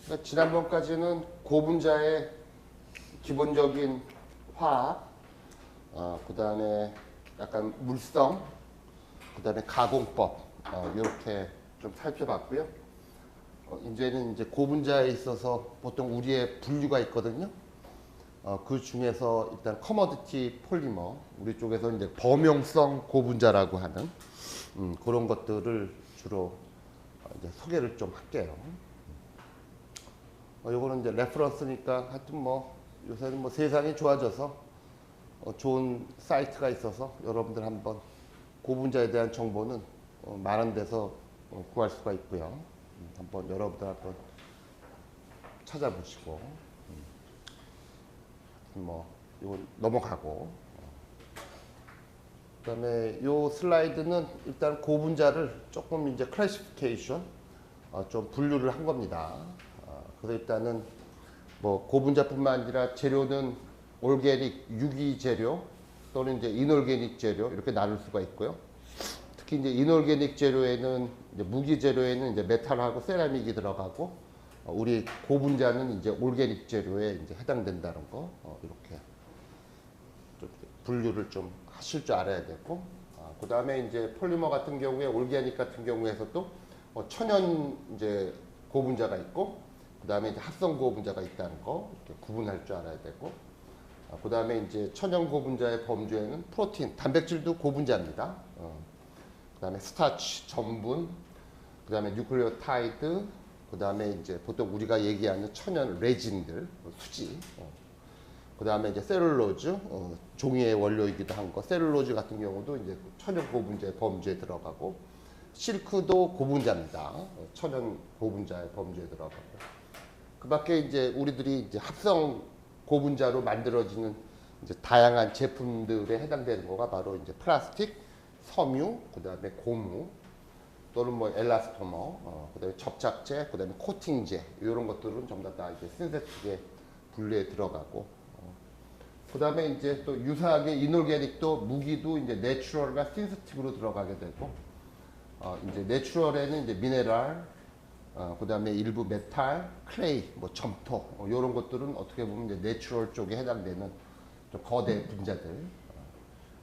그러니까 지난번까지는 고분자의 기본적인 화학, 그 다음에 약간 물성, 그 다음에 가공법, 이렇게 좀 살펴봤고요. 이제는 이제 고분자에 있어서 보통 우리의 분류가 있거든요. 그 중에서 일단 커머디티 폴리머, 우리 쪽에서 이제 범용성 고분자라고 하는 그런 것들을 주로 이제 소개를 좀 할게요. 요거는 이제 레퍼런스니까 하여튼 뭐 요새는 뭐 세상이 좋아져서 좋은 사이트가 있어서 여러분들 한번 고분자에 대한 정보는 많은 데서 구할 수가 있고요. 한번 여러분들 한번 찾아보시고 뭐 이건 넘어가고 그다음에 요 슬라이드는 일단 고분자를 조금 이제 클래시피케이션 좀 분류를 한 겁니다. 그래서 일단은 뭐 고분자뿐만 아니라 재료는 올게닉 유기 재료 또는 이제 이놀게닉 재료 이렇게 나눌 수가 있고요. 특히 이제 이놀게닉 재료에는 이제 무기 재료에는 이제 메탈하고 세라믹이 들어가고 우리 고분자는 이제 올게닉 재료에 이제 해당된다는 거 이렇게 좀 분류를 좀 하실 줄 알아야 되고 그 다음에 이제 폴리머 같은 경우에 올게닉 같은 경우에서도 천연 이제 고분자가 있고 그 다음에 이제 합성 고분자가 있다는 거 이렇게 구분할 줄 알아야 되고 그 다음에 이제 천연 고분자의 범주에는 프로틴, 단백질도 고분자입니다. 그 다음에 스타치, 전분, 그 다음에 뉴클레오타이드, 그 다음에 이제 보통 우리가 얘기하는 천연 레진들, 수지, 그 다음에 이제 셀룰로즈, 종이의 원료이기도 한 거, 셀룰로즈 같은 경우도 이제 천연 고분자의 범주에 들어가고, 실크도 고분자입니다. 천연 고분자의 범주에 들어가고. 그 밖에 이제 우리들이 이제 합성 고분자로 만들어지는 이제 다양한 제품들에 해당되는 거가 바로 이제 플라스틱, 섬유, 그 다음에 고무, 또는 뭐 엘라스토머, 그 다음에 접착제, 그 다음에 코팅제, 이런 것들은 전부 다 이제 신세틱의 분류에 들어가고, 그 다음에 이제 또 유사하게 이놀게닉도 무기도 이제 내추럴과 신세틱으로 들어가게 되고, 이제 내추럴에는 이제 미네랄, 그 다음에 일부 메탈, 클레이, 뭐 점토, 이런 것들은 어떻게 보면 이제 내추럴 쪽에 해당되는 좀 거대 분자들.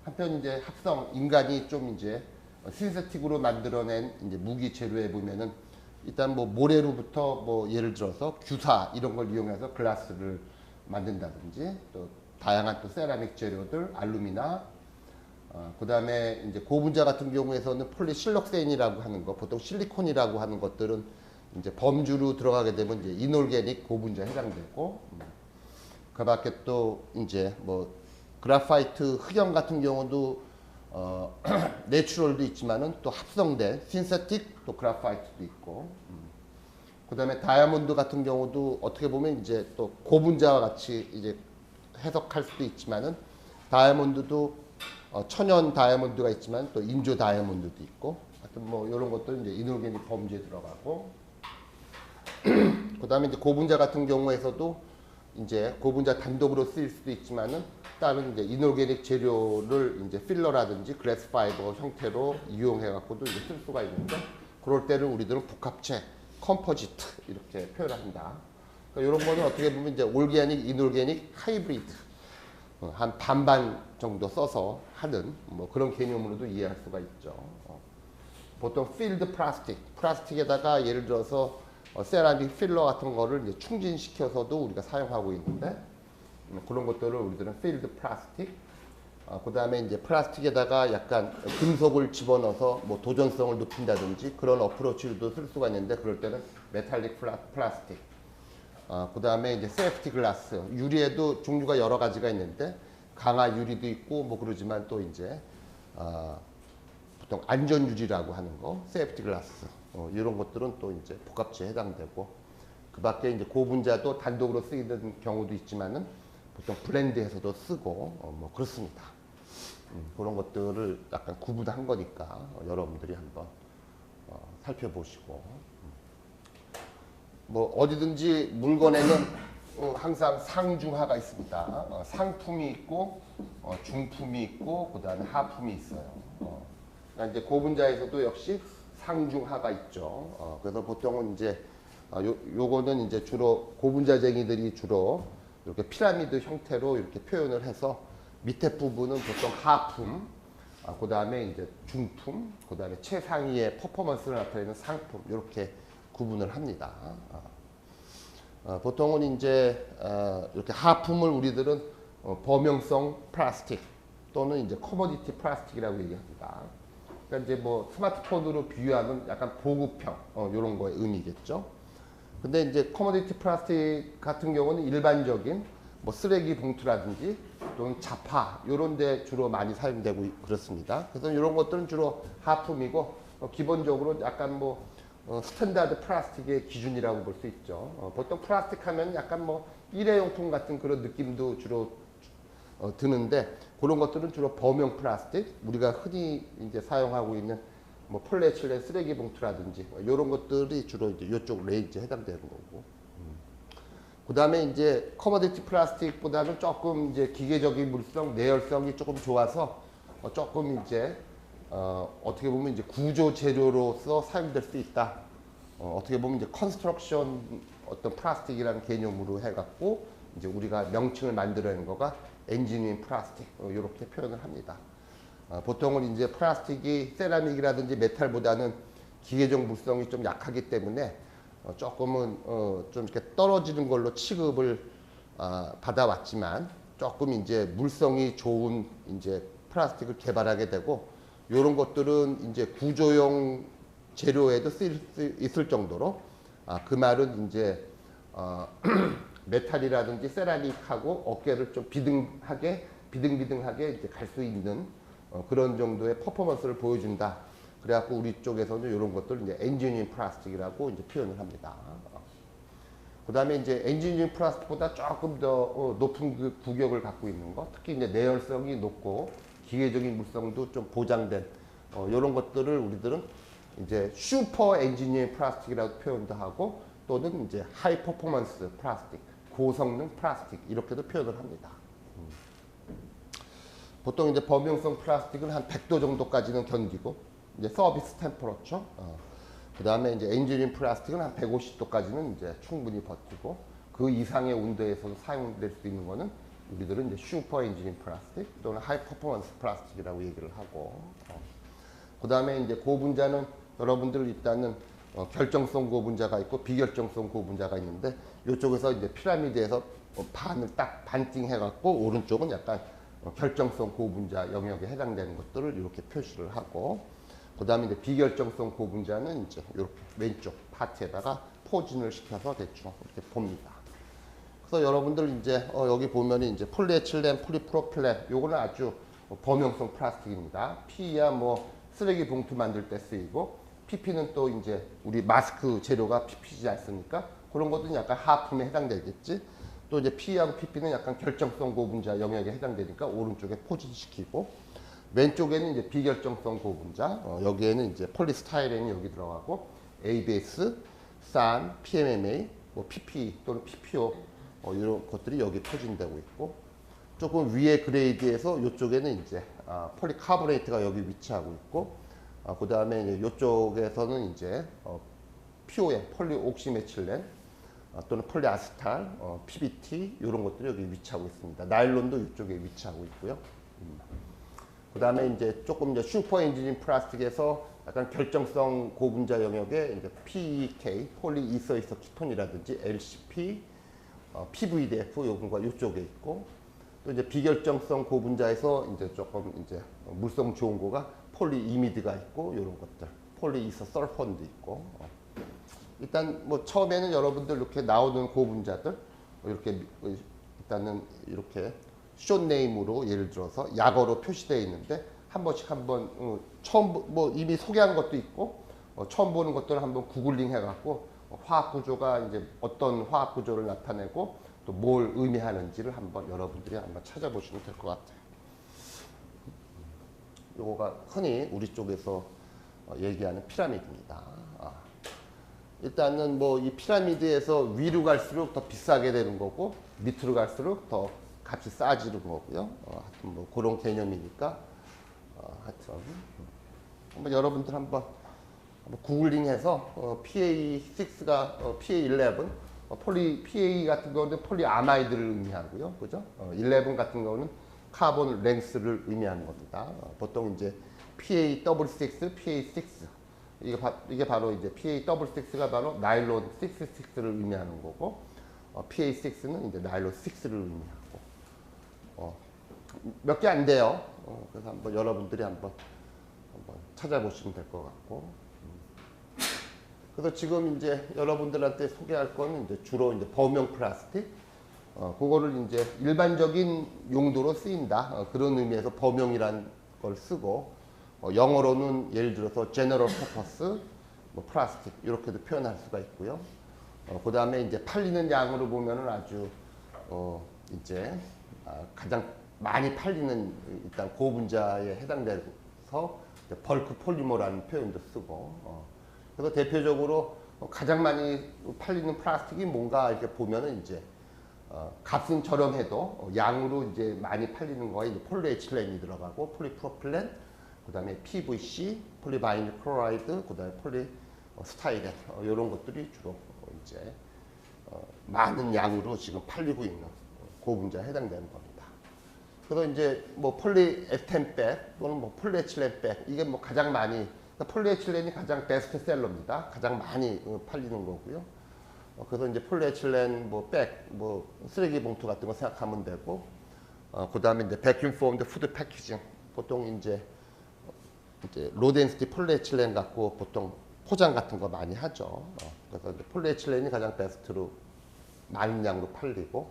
한편 이제 합성 인간이 좀 이제 신세틱으로 만들어낸 이제 무기 재료에 보면은 일단 뭐 모래로부터 뭐 예를 들어서 규사 이런 걸 이용해서 글라스를 만든다든지 또 다양한 또 세라믹 재료들, 알루미나, 그 다음에 이제 고분자 같은 경우에서는 폴리실록세인이라고 하는 거, 보통 실리콘이라고 하는 것들은 이제 범주로 들어가게 되면 이제 이놀게닉 고분자에 해당되고, 그 밖에 또 이제 뭐 그라파이트 흑연 같은 경우도 내추럴도 있지만은 또 합성된 신세틱 또 그라파이트도 있고, 그 다음에 다이아몬드 같은 경우도 어떻게 보면 이제 또 고분자와 같이 이제 해석할 수도 있지만은 다이아몬드도 천연 다이아몬드가 있지만 또 인조 다이아몬드도 있고, 하여튼 뭐 이런 것도 이제 이놀게닉 범주에 들어가고, 그 다음에 이제 고분자 같은 경우에서도 이제 고분자 단독으로 쓰일 수도 있지만은 다른 이제 이놀게닉 재료를 이제 필러라든지 글래스 파이버 형태로 이용해 갖고도 이제 쓸 수가 있는데, 그럴 때는 우리들은 복합체, 컴포지트 이렇게 표현합니다. 그러니까 이런 거는 어떻게 보면 이제 올게닉, 이놀게닉, 하이브리드 한 반반 정도 써서 하는 뭐 그런 개념으로도 이해할 수가 있죠. 보통 필드 플라스틱에다가 예를 들어서 세라믹 필러 같은 거를 이제 충진시켜서도 우리가 사용하고 있는데, 그런 것들을 우리들은 필드 플라스틱, 그 다음에 이제 플라스틱에다가 약간 금속을 집어넣어서 뭐 도전성을 높인다든지 그런 어프로치로도 쓸 수가 있는데, 그럴 때는 메탈릭 플라스틱, 그 다음에 이제 세이프티 글라스, 유리에도 종류가 여러 가지가 있는데 강화 유리도 있고 뭐 그러지만 또 이제 보통 안전 유리라고 하는 거, 세이프티 글라스, 이런 것들은 또 이제 복합체에 해당되고, 그 밖에 이제 고분자도 단독으로 쓰이는 경우도 있지만은 보통 블렌드해서도 쓰고 뭐 그렇습니다. 그런 것들을 약간 구분한 거니까 여러분들이 한번 살펴보시고, 뭐 어디든지 물건에는 항상 상중하가 있습니다. 상품이 있고 중품이 있고 그 다음에 하품이 있어요. 그러니까 이제 고분자에서도 역시 상중하가 있죠. 그래서 보통은 이제 요거는 이제 주로 고분자쟁이들이 주로 이렇게 피라미드 형태로 이렇게 표현을 해서 밑에 부분은 보통 하품, 그 다음에 이제 중품, 그 다음에 최상위의 퍼포먼스를 나타내는 상품, 이렇게 구분을 합니다. 보통은 이제 이렇게 하품을 우리들은 범용성 플라스틱 또는 이제 커머디티 플라스틱이라고 얘기합니다. 그러니까 이제 뭐 스마트폰으로 비유하면 약간 보급형 이런 거의 의미겠죠. 근데 이제 커머디티 플라스틱 같은 경우는 일반적인 뭐 쓰레기 봉투라든지 또는 자파 이런 데 주로 많이 사용되고 그렇습니다. 그래서 이런 것들은 주로 하품이고 기본적으로 약간 뭐 스탠다드 플라스틱의 기준이라고 볼 수 있죠. 보통 플라스틱 하면 약간 뭐 일회용품 같은 그런 느낌도 주로 드는데 그런 것들은 주로 범용 플라스틱, 우리가 흔히 이제 사용하고 있는 뭐 폴리에틸렌 쓰레기 봉투라든지 이런 것들이 주로 이제 이쪽 레인지에 해당되는 거고. 그 다음에 이제 커머디티 플라스틱보다는 조금 이제 기계적인 물성, 내열성이 조금 좋아서 조금 이제 어떻게 보면 이제 구조 재료로서 사용될 수 있다. 어떻게 보면 이제 컨스트럭션 어떤 플라스틱이라는 개념으로 해갖고 이제 우리가 명칭을 만들어낸 거가 엔지니어링 플라스틱 이렇게 표현을 합니다. 보통은 이제 플라스틱이 세라믹이라든지 메탈보다는 기계적 물성이 좀 약하기 때문에 조금은 좀 이렇게 떨어지는 걸로 취급을 받아왔지만 조금 이제 물성이 좋은 이제 플라스틱을 개발하게 되고 이런 것들은 이제 구조용 재료에도 쓰일 수 있을 정도로 그 말은 이제 메탈이라든지 세라믹하고 어깨를 좀 비등비등하게 이제 갈 수 있는 그런 정도의 퍼포먼스를 보여준다. 그래갖고 우리 쪽에서는 이런 것들을 이제 엔지니어링 플라스틱이라고 이제 표현을 합니다. 그 다음에 이제 엔지니어링 플라스틱보다 조금 더 높은 그 구격을 갖고 있는 것, 특히 이제 내열성이 높고 기계적인 물성도 좀 보장된 이런 것들을 우리들은 이제 슈퍼 엔지니어링 플라스틱이라고 표현도 하고 또는 이제 하이 퍼포먼스 플라스틱, 고성능 플라스틱 이렇게도 표현을 합니다. 보통 이제 범용성 플라스틱은 한 100도 정도까지는 견디고 이제 서비스 템퍼러처, 그 다음에 이제 엔지니어링 플라스틱은 한 150도까지는 이제 충분히 버티고 그 이상의 온도에서도 사용될 수 있는 거는 우리들은 이제 슈퍼 엔지니어링 플라스틱 또는 하이 퍼포먼스 플라스틱이라고 얘기를 하고, 그 다음에 이제 고분자는 여러분들 일단은 결정성 고분자가 있고 비결정성 고분자가 있는데 이쪽에서 이제 피라미드에서 반을 딱 반띵해갖고 오른쪽은 약간 결정성 고분자 영역에 해당되는 것들을 이렇게 표시를 하고, 그 다음에 이제 비결정성 고분자는 이제 이렇게 왼쪽 파트에다가 포진을 시켜서 대충 이렇게 봅니다. 그래서 여러분들 이제 여기 보면 이제 폴리에틸렌, 폴리프로필렌 요거는 아주 범용성 플라스틱입니다. P야 뭐 쓰레기 봉투 만들 때 쓰이고 PP는 또 이제 우리 마스크 재료가 PP지 않습니까? 그런 것들은 약간 하품에 해당되겠지. 또 이제 P하고 PP는 약간 결정성 고분자 영역에 해당되니까 오른쪽에 포진시키고, 왼쪽에는 이제 비결정성 고분자, 여기에는 이제 폴리스타이렌이 여기 들어가고 ABS, SAN, PMMA, 뭐 PP 또는 PPO 이런 것들이 여기 포진되고 있고, 조금 위에 그레이드에서 이쪽에는 이제 폴리카보네이트가 여기 위치하고 있고, 그 다음에 이쪽에서는 이제 POM, 폴리옥시메틸렌 또는 폴리아스탈, PBT 이런 것들이 여기 위치하고 있습니다. 나일론도 이쪽에 위치하고 있고요. 그 다음에 이제 조금 이제 슈퍼 엔지니어링 플라스틱에서 약간 결정성 고분자 영역에 이제 PEK, 폴리이서이서 키톤이라든지 LCP, PVDF 요건가 이쪽에 있고, 또 이제 비결정성 고분자에서 이제 조금 이제 물성 좋은 거가 폴리이미드가 있고 이런 것들, 폴리이서 설펀도 있고. 일단 뭐 처음에는 여러분들 이렇게 나오는 고분자들 이렇게 일단은 이렇게 숏네임으로 예를 들어서 약어로 표시되어 있는데 한 번씩 한번 처음 뭐 이미 소개한 것도 있고 처음 보는 것들을 한번 구글링 해갖고 화학 구조가 이제 어떤 화학 구조를 나타내고 또 뭘 의미하는지를 한번 여러분들이 한번 찾아보시면 될 것 같아요. 요거가 흔히 우리 쪽에서 얘기하는 피라미드입니다. 일단은 뭐 이 피라미드에서 위로 갈수록 더 비싸게 되는 거고 밑으로 갈수록 더 값이 싸지는 거고요. 하여튼 뭐 그런 개념이니까 하여튼 한번 여러분들 한번 구글링해서 PA6가 PA11 PA 같은 경우는 폴리아마이드를 의미하고요, 그죠? 11 같은 경우는 카본 랭스를 의미하는 겁니다. 보통 이제 PA66, PA6 이게 바로 이제 PA66가 바로 나일론 66를 의미하는 거고, PA6는 이제 나일론 6를 의미하고, 몇 개 안 돼요. 그래서 한번 여러분들이 한번 찾아보시면 될 것 같고. 그래서 지금 이제 여러분들한테 소개할 거는 이제 주로 이제 범용 플라스틱, 그거를 이제 일반적인 용도로 쓰인다. 그런 의미에서 범용이라는 걸 쓰고, 영어로는 예를 들어서 general purpose, 뭐 플라스틱 이렇게도 표현할 수가 있고요. 그 다음에 이제 팔리는 양으로 보면은 아주 이제 가장 많이 팔리는 일단 고분자에 해당돼서 벌크 폴리머라는 표현도 쓰고, 그래서 대표적으로 가장 많이 팔리는 플라스틱이 뭔가 이렇게 보면은 이제 값은 저렴해도 양으로 이제 많이 팔리는 거에 이제 폴리에틸렌이 들어가고, 폴리프로필렌, 그 다음에 PVC, 폴리바이닐 클로라이드, 그 다음에 폴리스타이렌 이런 것들이 주로 이제 많은 양으로 지금 팔리고 있는 고분자에 해당되는 겁니다. 그래서 이제 뭐 폴리에스텐백 또는 뭐 폴리에틸렌백 이게 뭐 가장 많이, 폴리에틸렌이 가장 베스트셀러입니다. 가장 많이 팔리는 거고요. 그래서 이제 폴리에틸렌 뭐 백, 뭐 쓰레기 봉투 같은 거 생각하면 되고, 그 다음에 이제 백큐um 폼드 푸드 패키징, 보통 이제 로덴시티 폴리에틸렌 갖고 보통 포장 같은 거 많이 하죠. 그래서 이제 폴리에틸렌이 가장 베스트로 많은 양으로 팔리고,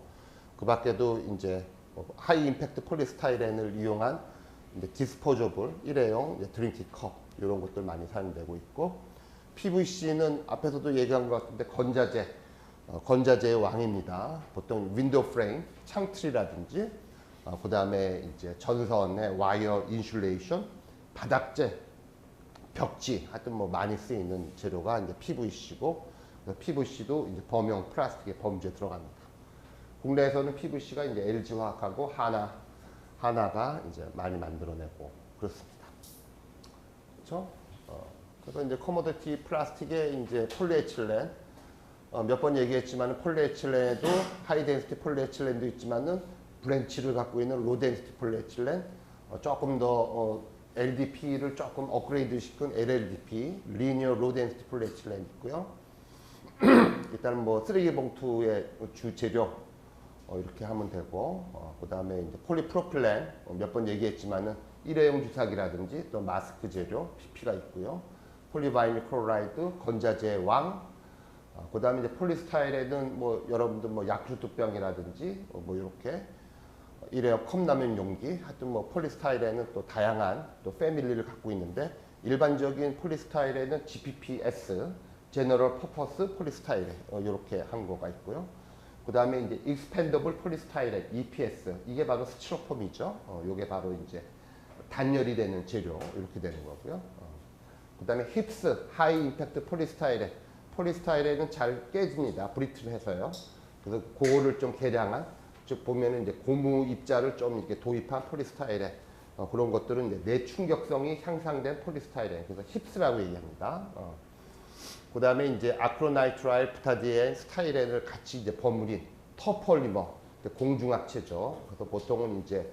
그 밖에도 이제 하이 임팩트 폴리스타이렌을 이용한 이제 디스포저블 일회용 드링킹 컵 이런 것들 많이 사용되고 있고, PVC는 앞에서도 얘기한 것 같은데 건자재의 왕입니다. 보통 윈도우 프레임, 창틀이라든지, 그 다음에 이제 전선의 와이어 인슐레이션, 바닥재, 벽지, 하여튼 뭐 많이 쓰이는 재료가 이제 PVC고, PVC도 이제 범용 플라스틱의 범주에 들어갑니다. 국내에서는 PVC가 이제 LG화학하고 하나가 이제 많이 만들어내고 그렇습니다. 그렇죠? 그래서 이제 커모디티 플라스틱에 이제 폴리에틸렌, 몇 번 얘기했지만 폴리에틸렌에도 하이 덴시티 폴리에틸렌도 있지만은 브랜치를 갖고 있는 로 덴시티 폴리에틸렌, 조금 더 LDP를 조금 업그레이드 시킨 LLDP, 리니어 로 덴시티 폴리에틸렌 있고요. 일단 뭐 쓰레기 봉투의 주 재료 이렇게 하면 되고, 그 다음에 이제 폴리프로필렌, 몇 번 얘기했지만은 일회용 주사기라든지 또 마스크 재료 PP가 있고요. 폴리바이닐 클로라이드, 건자재의 왕, 그 다음에 이제 폴리스타이렌은 뭐 여러분들 뭐 야쿠르트 병이라든지 뭐 이렇게 일회용 컵라면 용기, 하여튼 뭐 폴리스타이렌은 또 다양한 또 패밀리를 갖고 있는데, 일반적인 폴리스타이렌은 GPPS, 제너럴 퍼포스 폴리스타이렌 이렇게 한 거가 있고요. 그 다음에 이제 익스펜더블 폴리스타이렌 EPS, 이게 바로 스티로폼이죠. 이게 바로 이제 단열이 되는 재료 이렇게 되는 거고요. 그 다음에 힙스 하이 임팩트 폴리스타이렌, 폴리스타이렌은 잘 깨집니다. 브리틀해서요. 그래서 그거를 좀 개량한, 즉 보면은 이제 고무 입자를 좀 이렇게 도입한 폴리스타이렌, 그런 것들은 이제 내충격성이 향상된 폴리스타이렌, 그래서 힙스라고 얘기합니다. 그 다음에 이제 아크로나이트라일, 부타디엔, 스타이렌을 같이 이제 버무린 터폴리머, 공중합체죠. 그래서 보통은 이제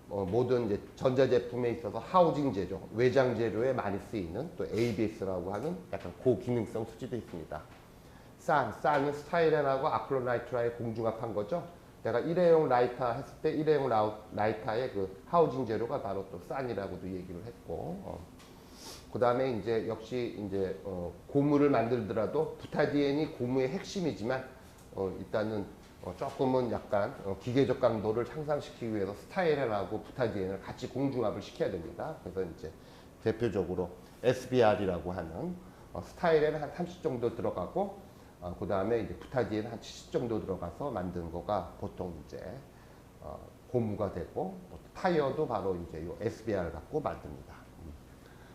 모든 이제 전자제품에 있어서 하우징 재료, 외장 재료에 많이 쓰이는 또 ABS라고 하는 약간 고기능성 수지도 있습니다. 싼은 스타이렌하고 아크로나이트라일 공중합한 거죠. 내가 일회용 라이터 했을 때 일회용 라이터의 그 하우징 재료가 바로 또 싼이라고도 얘기를 했고, 그 다음에 이제 역시 이제 고무를 만들더라도 부타디엔이 고무의 핵심이지만 일단은 조금은 약간 기계적 강도를 향상시키기 위해서 스타이렌하고 부타디엔을 같이 공중합을 시켜야 됩니다. 그래서 이제 대표적으로 SBR이라고 하는 스타이렌 한 30 정도 들어가고, 그 다음에 이제 부타디엔 한 70 정도 들어가서 만든 거가 보통 이제 고무가 되고, 타이어도 바로 이제 요 SBR 갖고 만듭니다.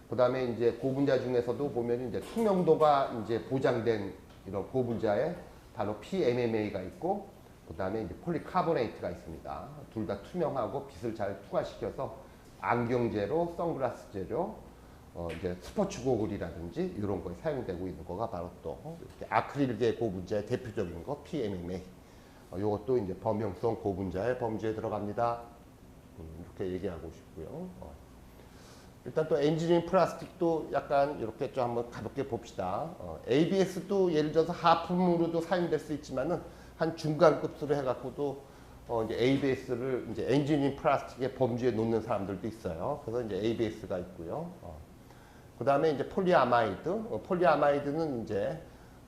그 다음에 이제 고분자 중에서도 보면 이제 투명도가 이제 보장된 이런 고분자에 바로 PMMA가 있고, 그 다음에 이제 폴리카보네이트가 있습니다. 둘 다 투명하고 빛을 잘 투과시켜서 안경 재료, 선글라스 재료, 이제 스포츠 고글이라든지 이런 거에 사용되고 있는 거가 바로 또 이렇게 아크릴계 고분자의 대표적인 거 PMMA. 이것도 이제 범용성 고분자의 범주에 들어갑니다. 이렇게 얘기하고 싶고요. 일단 또 엔지니어링 플라스틱도 약간 이렇게 좀 한번 가볍게 봅시다. ABS도 예를 들어서 하품으로도 사용될 수 있지만은 한 중간급수로 해갖고도 이제 ABS를 이제 엔지니어링 플라스틱의 범주에 놓는 사람들도 있어요. 그래서 이제 ABS가 있고요. 그 다음에 이제 폴리아마이드. 폴리아마이드는 이제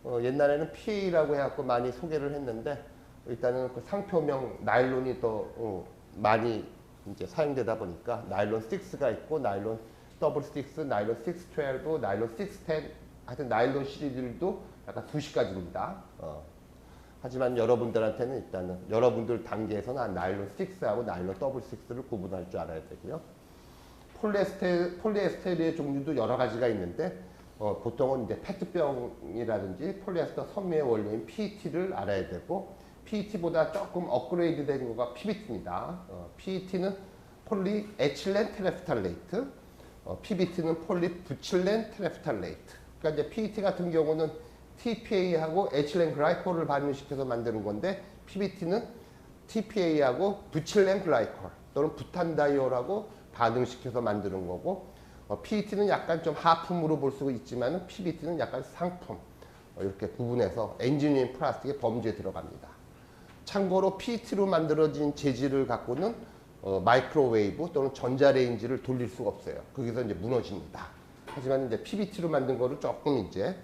옛날에는 PA라고 해갖고 많이 소개를 했는데 일단은 그 상표명 나일론이 더 많이 이제 사용되다 보니까 나일론 6가 있고 나일론 더블 6, 나일론 612, 나일론 610 하여튼 나일론 시리즈들도 약간 2시까지입니다. 하지만 여러분들한테는 일단은 여러분들 단계에서는 나일론 6하고 나일론 더블 6를 구분할 줄 알아야 되고요. 폴리에스테르의 종류도 여러 가지가 있는데 보통은 이제 페트병이라든지 폴리에스터 섬유의 원료인 PET를 알아야 되고 PET보다 조금 업그레이드 된 거가 PBT입니다. PET는 폴리에틸렌 테레프탈레이트, PBT는 폴리부칠렌 테레프탈레이트. 그러니까 이제 PET 같은 경우는 TPA하고 에틸렌 글라이콜을 반응시켜서 만드는 건데 PBT는 TPA하고 부칠렌 글라이콜 또는 부탄다이올하고 반응시켜서 만드는 거고 PET는 약간 좀 하품으로 볼 수 있지만 PBT는 약간 상품 이렇게 구분해서 엔지니어링 플라스틱의 범주에 들어갑니다. 참고로 PET로 만들어진 재질을 갖고는 마이크로웨이브 또는 전자레인지를 돌릴 수가 없어요. 거기서 이제 무너집니다. 하지만 이제 PBT로 만든 거를 조금 이제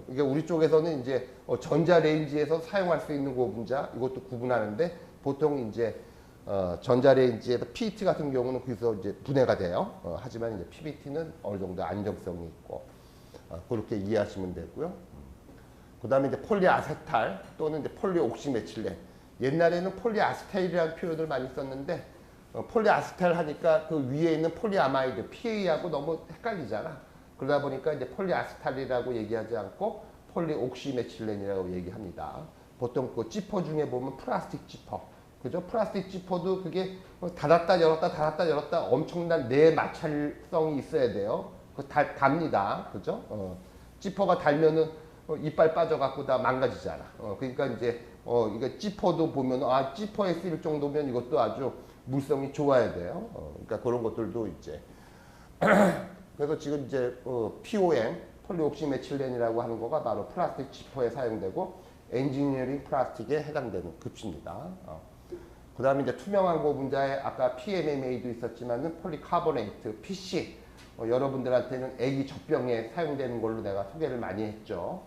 이게 우리 쪽에서는 이제 전자레인지에서 사용할 수 있는 고분자 이것도 구분하는데 보통 이제 전자레인지에서 PET 같은 경우는 거기서 이제 분해가 돼요. 하지만 이제 PBT는 어느 정도 안정성이 있고 그렇게 이해하시면 되고요. 그 다음에 이제 폴리아세탈 또는 이제 폴리옥시메틸렌. 옛날에는 폴리아세탈이라는 표현을 많이 썼는데 폴리아세탈 하니까 그 위에 있는 폴리아마이드 PA하고 너무 헷갈리잖아. 그러다 보니까 이제 폴리아세탈이라고 얘기하지 않고 폴리옥시메틸렌이라고 얘기합니다. 보통 그 지퍼 중에 보면 플라스틱 지퍼, 그죠? 플라스틱 지퍼도 그게 닫았다 열었다 닫았다 열었다 엄청난 내마찰성이 있어야 돼요. 그 답니다, 그죠? 지퍼가 달면은 이빨 빠져갖고 다 망가지잖아. 그러니까 이제 이거 지퍼도 보면 지퍼에 쓰일 정도면 이것도 아주 물성이 좋아야 돼요. 그러니까 그런 것들도 이제 그래서 지금 이제 POM 폴리옥시메틸렌이라고 하는 거가 바로 플라스틱 지퍼에 사용되고 엔지니어링 플라스틱에 해당되는 급수입니다. 그 다음에 이제 투명한 고분자에 아까 PMMA도 있었지만은 폴리카보네이트 PC 여러분들한테는 애기 젖병에 사용되는 걸로 내가 소개를 많이 했죠.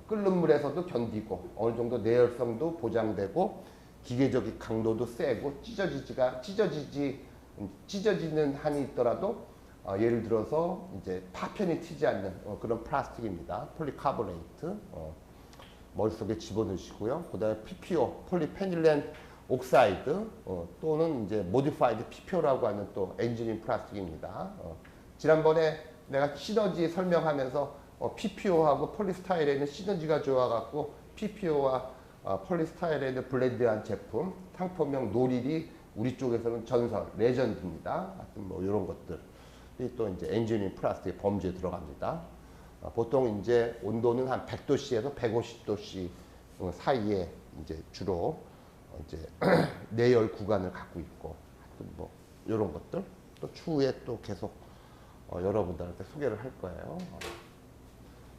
끓는 물에서도 견디고 어느 정도 내열성도 보장되고 기계적인 강도도 세고 찢어지는 한이 있더라도 예를 들어서 이제 파편이 튀지 않는 그런 플라스틱입니다. 폴리카보네이트 머릿속에 집어넣으시고요. 그 다음에 PPO 폴리페닐렌 옥사이드 또는 이제 모디파이드 PPO라고 하는 또 엔지니어링 플라스틱입니다. 지난번에 내가 시너지 설명하면서 PPO하고 폴리스타이렌은 시너지가 좋아갖고 PPO와 폴리스타이렌을 블렌드한 제품 상품명 노릴이 우리 쪽에서는 전설 레전드입니다. 하여튼 뭐 이런 것들이 또 이제 엔지니어링 플라스틱 범주에 들어갑니다. 보통 이제 온도는 한 100도씨에서 150도씨 사이에 이제 주로 이제 내열 구간을 갖고 있고 뭐 이런 것들 또 추후에 또 계속 여러분들한테 소개를 할 거예요.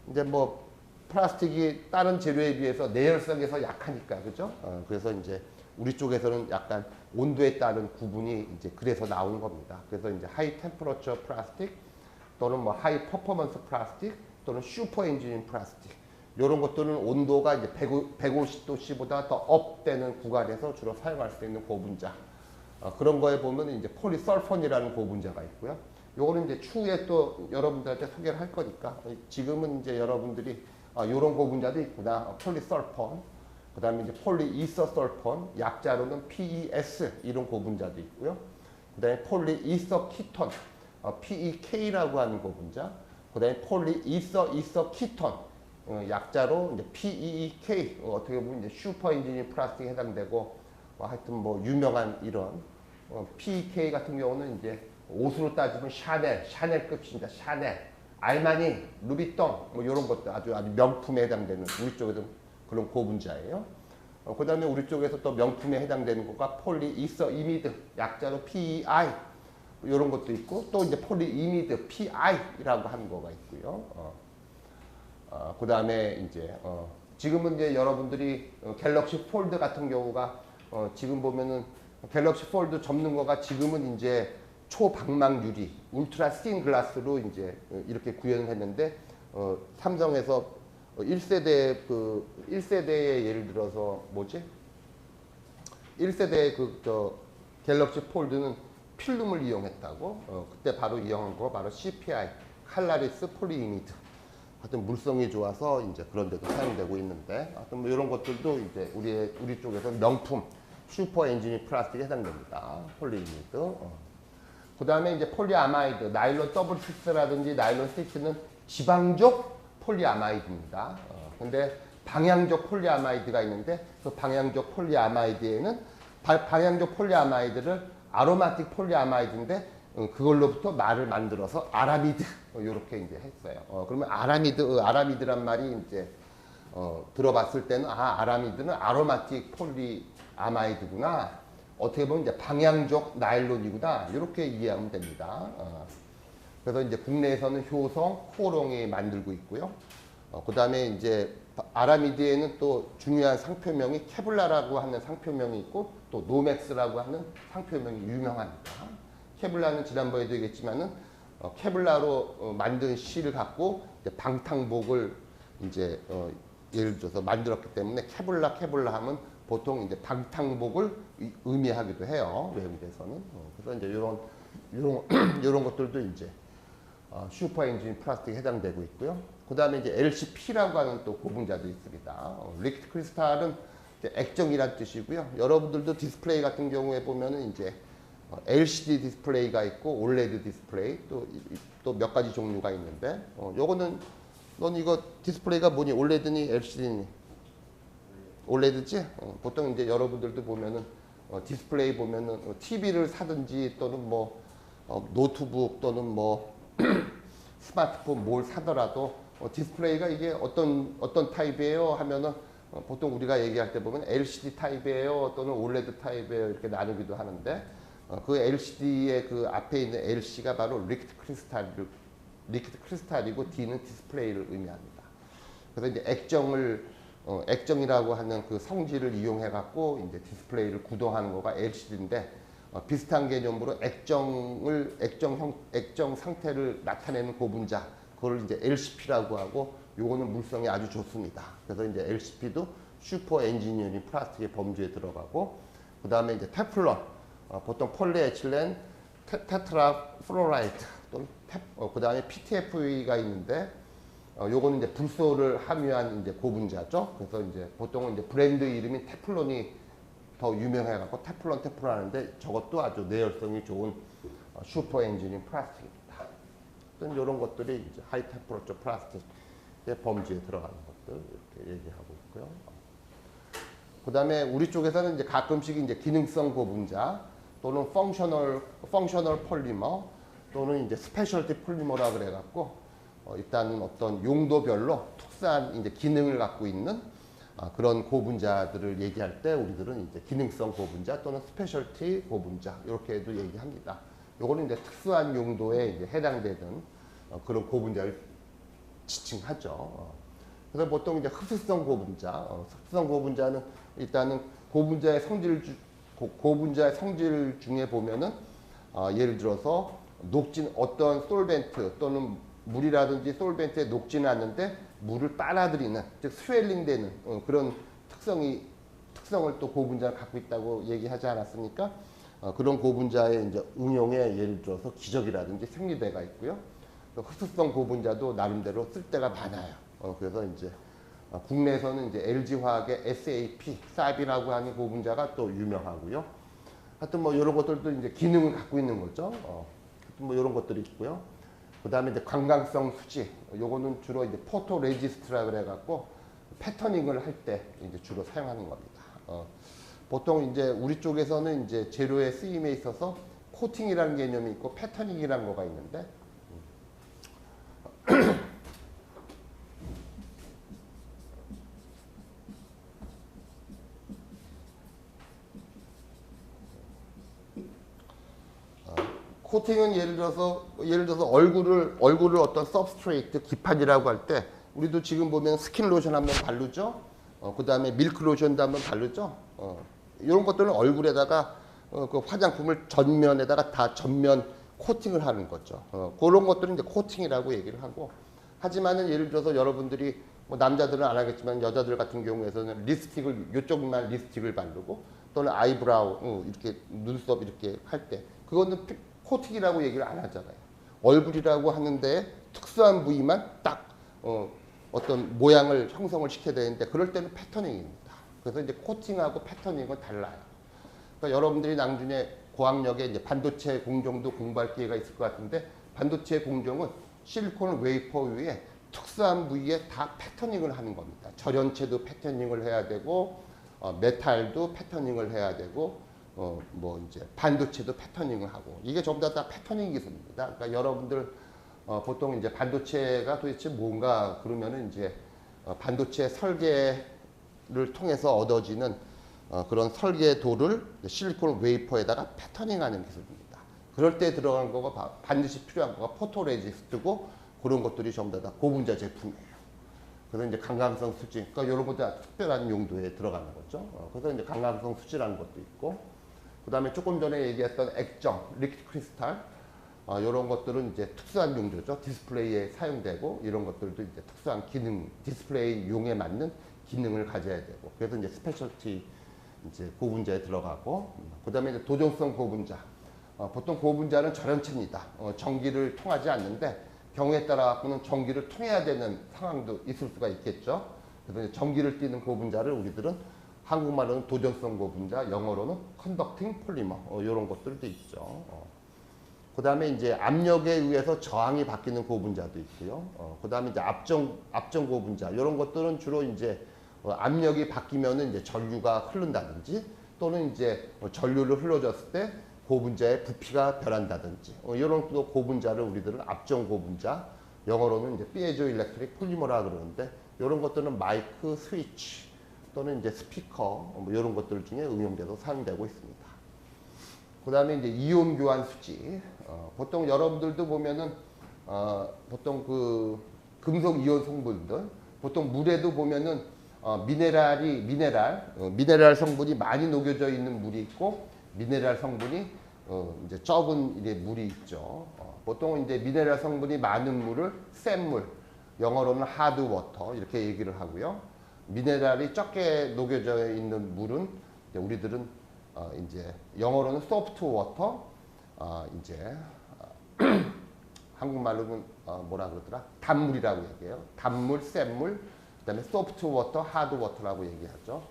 이제 뭐 플라스틱이 다른 재료에 비해서 내열성에서 약하니까 그죠? 그래서 이제 우리 쪽에서는 약간 온도에 따른 구분이 이제 그래서 나온 겁니다. 그래서 이제 하이 템퍼러처 플라스틱 또는 뭐 하이 퍼포먼스 플라스틱 또는 슈퍼 엔지니어링 플라스틱 이런 것들은 온도가 이제 150도씨보다 더 업되는 구간에서 주로 사용할 수 있는 고분자. 그런 거에 보면 이제 폴리설폰이라는 고분자가 있고요. 요거는 이제 추후에 또 여러분들한테 소개를 할 거니까 지금은 이제 여러분들이 요런 고분자도 있구나. 폴리설폰. 그 다음에 이제 폴리이서설폰. 약자로는 PES 이런 고분자도 있고요. 그 다음에 폴리이서키톤. PEK라고 하는 고분자. 그 다음에 폴리이서키톤. 약자로 이제 PEEK 어떻게 보면 이제 슈퍼 엔지니어링 플라스틱에 해당되고 하여튼 뭐 유명한 이런 PEK 같은 경우는 이제 옷으로 따지면 샤넬급입니다. 샤넬. 알마니, 루비통 뭐 이런 것들 아주 명품에 해당되는 우리 쪽에서는 그런 고분자예요. 그 다음에 우리 쪽에서 또 명품에 해당되는 거가 폴리이서이미드, 약자로 PEI 이런 것도 있고 또 이제 폴리이미드 PI라고 하는 거가 있고요. 그 다음에 이제 지금은 이제 여러분들이 갤럭시 폴드 같은 경우가 지금 보면은 갤럭시 폴드 접는 거가 지금은 이제 초방망 유리, 울트라 씬 글라스로 이제 이렇게 구현을 했는데 삼성에서 1세대의 예를 들어서 뭐지? 1세대의 갤럭시 폴드는 필름을 이용했다고. 그때 바로 이용한 거 바로 CPI, 칼라리스 폴리이미드. 하여튼 물성이 좋아서 이제 그런 데도 사용되고 있는데 하여튼 뭐 이런 것들도 이제 우리 쪽에서 명품 슈퍼 엔지니어 플라스틱에 해당됩니다. 폴리이미드. 그 다음에 이제 폴리아마이드, 나일론 더블 6라든지 나일론 6는 지방적 폴리아마이드입니다. 근데 방향적 폴리아마이드가 있는데 그 방향적 폴리아마이드에는 방향적 폴리아마이드를 아로마틱 폴리아마이드인데 그걸로부터 말을 만들어서 아라미드 이렇게 이제 했어요. 그러면 아라미드란 말이 이제 들어봤을 때는 아라미드는 아로마틱 폴리아마이드구나. 어떻게 보면 이제 방향적 나일론이구나. 이렇게 이해하면 됩니다. 그래서 이제 국내에서는 효성, 호롱이 만들고 있고요. 그 다음에 이제 아라미드에는 또 중요한 상표명이 케블라라고 하는 상표명이 있고 또 노맥스라고 하는 상표명이 유명합니다. 케블라는 지난번에도 얘기했지만은 케블라로 만든 실을 갖고 이제 방탄복을 이제 예를 들어서 만들었기 때문에 케블라 하면 보통 이제 방탄복을 의미하기도 해요. 외국에서는. 그래서 이제 이런 것들도 이제 슈퍼 엔진 플라스틱에 해당되고 있고요. 그 다음에 이제 LCP라고 하는 또 고분자도 있습니다. 리퀴드 크리스탈은 액정이란 뜻이고요. 여러분들도 디스플레이 같은 경우에 보면은 이제 LCD 디스플레이가 있고 올레드 디스플레이 또 몇 가지 종류가 있는데 요거는 넌 이거 디스플레이가 뭐니? 올레드니 LCD니? 올레드지? 보통 이제 여러분들도 보면은 디스플레이 보면은 TV를 사든지 또는 뭐 노트북 또는 뭐 스마트폰 뭘 사더라도 디스플레이가 이게 어떤 타입이에요 하면은 보통 우리가 얘기할 때 보면 LCD 타입이에요 또는 올레드 타입이에요 이렇게 나누기도 하는데 그 LCD의 그 앞에 있는 LC가 바로 리퀴드 크리스탈이고 D는 디스플레이를 의미합니다. 그래서 이제 액정이라고 하는 그 성질을 이용해 갖고 이제 디스플레이를 구동하는 거가 LCD인데 비슷한 개념으로 액정 상태를 나타내는 고분자 그걸 이제 LCP라고 하고 요거는 물성이 아주 좋습니다. 그래서 이제 LCP도 슈퍼 엔지니어링 플라스틱의 범주에 들어가고 그 다음에 이제 테플론 보통 폴리에틸렌 테트라플로라이드 또는 그 다음에 PTFE가 있는데 요거는 이제 불소를 함유한 이제 고분자죠. 그래서 이제 보통은 이제 브랜드 이름이 테플론이 더 유명해갖고 테플론 하는데 저것도 아주 내열성이 좋은 슈퍼 엔지니어 플라스틱입니다. 어떤 이런 것들이 이제 하이 템퍼러처 플라스틱의 범주에 들어가는 것들 이렇게 얘기하고 있고요. 그 다음에 우리 쪽에서는 이제 가끔씩 이제 기능성 고분자 또는 펑셔널 폴리머 또는 이제 스페셜티 폴리머라 그래갖고 일단은 어떤 용도별로 특수한 이제 기능을 갖고 있는 그런 고분자들을 얘기할 때 우리들은 이제 기능성 고분자 또는 스페셜티 고분자 이렇게도 얘기합니다. 요거는 이제 특수한 용도에 이제 해당되는 그런 고분자를 지칭하죠. 그래서 보통 이제 흡수성 고분자, 흡수성 고분자는 일단은 고분자의 성질 중에 보면은 예를 들어서 녹진 어떤 솔벤트 또는 물이라든지 솔벤트에 녹지는 않는데 물을 빨아들이는 즉 스웰링되는 그런 특성을 또 고분자가 갖고 있다고 얘기하지 않았습니까? 그런 고분자의 이제 응용에 예를 들어서 기적이라든지 생리대가 있고요. 흡수성 고분자도 나름대로 쓸 데가 많아요. 그래서 이제 국내에서는 이제 LG화학의 SAP, 삽이라고 하는 고분자가 또 유명하고요. 하여튼 뭐 이런 것들도 이제 기능을 갖고 있는 거죠. 하여튼 뭐 이런 것들이 있고요. 그 다음에 이제 관광성 수지, 요거는 주로 이제 포토 레지스트라 그래갖고 패터닝을 할 때 이제 주로 사용하는 겁니다. 보통 이제 우리 쪽에서는 이제 재료의 쓰임에 있어서 코팅이라는 개념이 있고 패터닝이라는 거가 있는데 코팅은 예를 들어서 얼굴을 어떤 서브스트레이트 기판이라고 할 때 우리도 지금 보면 스킨 로션 한번 바르죠. 그다음에 밀크 로션도 한번 바르죠. 이런 것들은 얼굴에다가 그 화장품을 전면에다가 다 전면 코팅을 하는 거죠. 그런 것들은 이제 코팅이라고 얘기를 하고, 하지만은 예를 들어서 여러분들이 뭐 남자들은 안 하겠지만 여자들 같은 경우에서는 립스틱을 이쪽만 립스틱을 바르고 또는 아이브라우 이렇게 눈썹 이렇게 할 때 그거는 코팅이라고 얘기를 안 하잖아요. 얼굴이라고 하는데 특수한 부위만 딱 어떤 모양을 형성을 시켜야 되는데 그럴 때는 패터닝입니다. 그래서 이제 코팅하고 패터닝은 달라요. 그러니까 여러분들이 나중에 고학력에 이제 반도체 공정도 공부할 기회가 있을 것 같은데, 반도체 공정은 실리콘 웨이퍼 위에 특수한 부위에 다 패터닝을 하는 겁니다. 절연체도 패터닝을 해야 되고, 메탈도 패터닝을 해야 되고, 뭐 이제 반도체도 패터닝을 하고, 이게 전부 다 패터닝 기술입니다. 그러니까 여러분들 보통 이제 반도체가 도대체 뭔가 그러면은 이제 반도체 설계를 통해서 얻어지는 그런 설계도를 실리콘 웨이퍼에다가 패터닝하는 기술입니다. 그럴 때 들어가는 거가 반드시 필요한 거가 포토레지스트고, 그런 것들이 전부 다 고분자 제품이에요. 그래서 이제 강강성 수지, 그러니까 이런 것들 특별한 용도에 들어가는 거죠. 그래서 이제 강강성 수지라는 것도 있고, 그 다음에 조금 전에 얘기했던 액정, 리퀴드 크리스탈, 이런 것들은 이제 특수한 용도죠. 디스플레이에 사용되고, 이런 것들도 이제 특수한 기능, 디스플레이 용에 맞는 기능을 가져야 되고, 그래서 이제 스페셜티 이제 고분자에 들어가고, 그 다음에 이제 도전성 고분자. 보통 고분자는 절연체입니다. 전기를 통하지 않는데 경우에 따라 갖고는 전기를 통해야 되는 상황도 있을 수가 있겠죠. 그래서 전기를 띠는 고분자를 우리들은 한국말로는 도전성 고분자, 영어로는 컨덕팅 폴리머, 이런 것들도 있죠. 그 다음에 이제 압력에 의해서 저항이 바뀌는 고분자도 있고요. 그 다음에 이제 압정 고분자, 이런 것들은 주로 이제 압력이 바뀌면은 이제 전류가 흐른다든지, 또는 이제 전류를 흘러줬을 때 고분자의 부피가 변한다든지, 이런 또 고분자를 우리들은 압정 고분자, 영어로는 이제 피에조 일렉트릭 폴리머라 그러는데, 이런 것들은 마이크, 스위치 또는 이제 스피커, 뭐 이런 것들 중에 응용돼서 사용되고 있습니다. 그 다음에 이제 이온 교환 수지. 보통 여러분들도 보면은 보통 그 금속 이온 성분들, 보통 물에도 보면은 미네랄 성분이 많이 녹여져 있는 물이 있고, 미네랄 성분이 이제 적은 이제 물이 있죠. 보통 이제 미네랄 성분이 많은 물을 샘물, 영어로는 하드 워터 이렇게 얘기를 하고요. 미네랄이 적게 녹여져 있는 물은 이제 우리들은 이제 영어로는 소프트 워터, 이제 한국말로는 뭐라 그러더라? 단물이라고 얘기해요. 단물, 샘물, 그다음에 소프트 워터, 하드 워터라고 얘기하죠.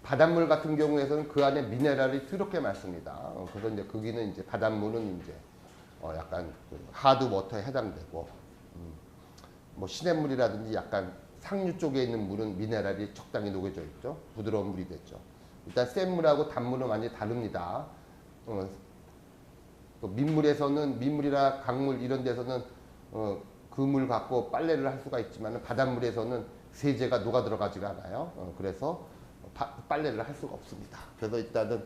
바닷물 같은 경우에서는 그 안에 미네랄이 더럽게 많습니다. 그래서 이제 거기는 이제 바닷물은 이제 약간 그 하드 워터에 해당되고, 뭐 시냇물이라든지 약간 상류 쪽에 있는 물은 미네랄이 적당히 녹여져 있죠. 부드러운 물이 됐죠. 일단 샘물하고 단물은 완전히 다릅니다. 민물이나 강물 이런 데서는 그 물 갖고 빨래를 할 수가 있지만, 바닷물에서는 세제가 녹아 들어가지가 않아요. 그래서 빨래를 할 수가 없습니다. 그래서 일단은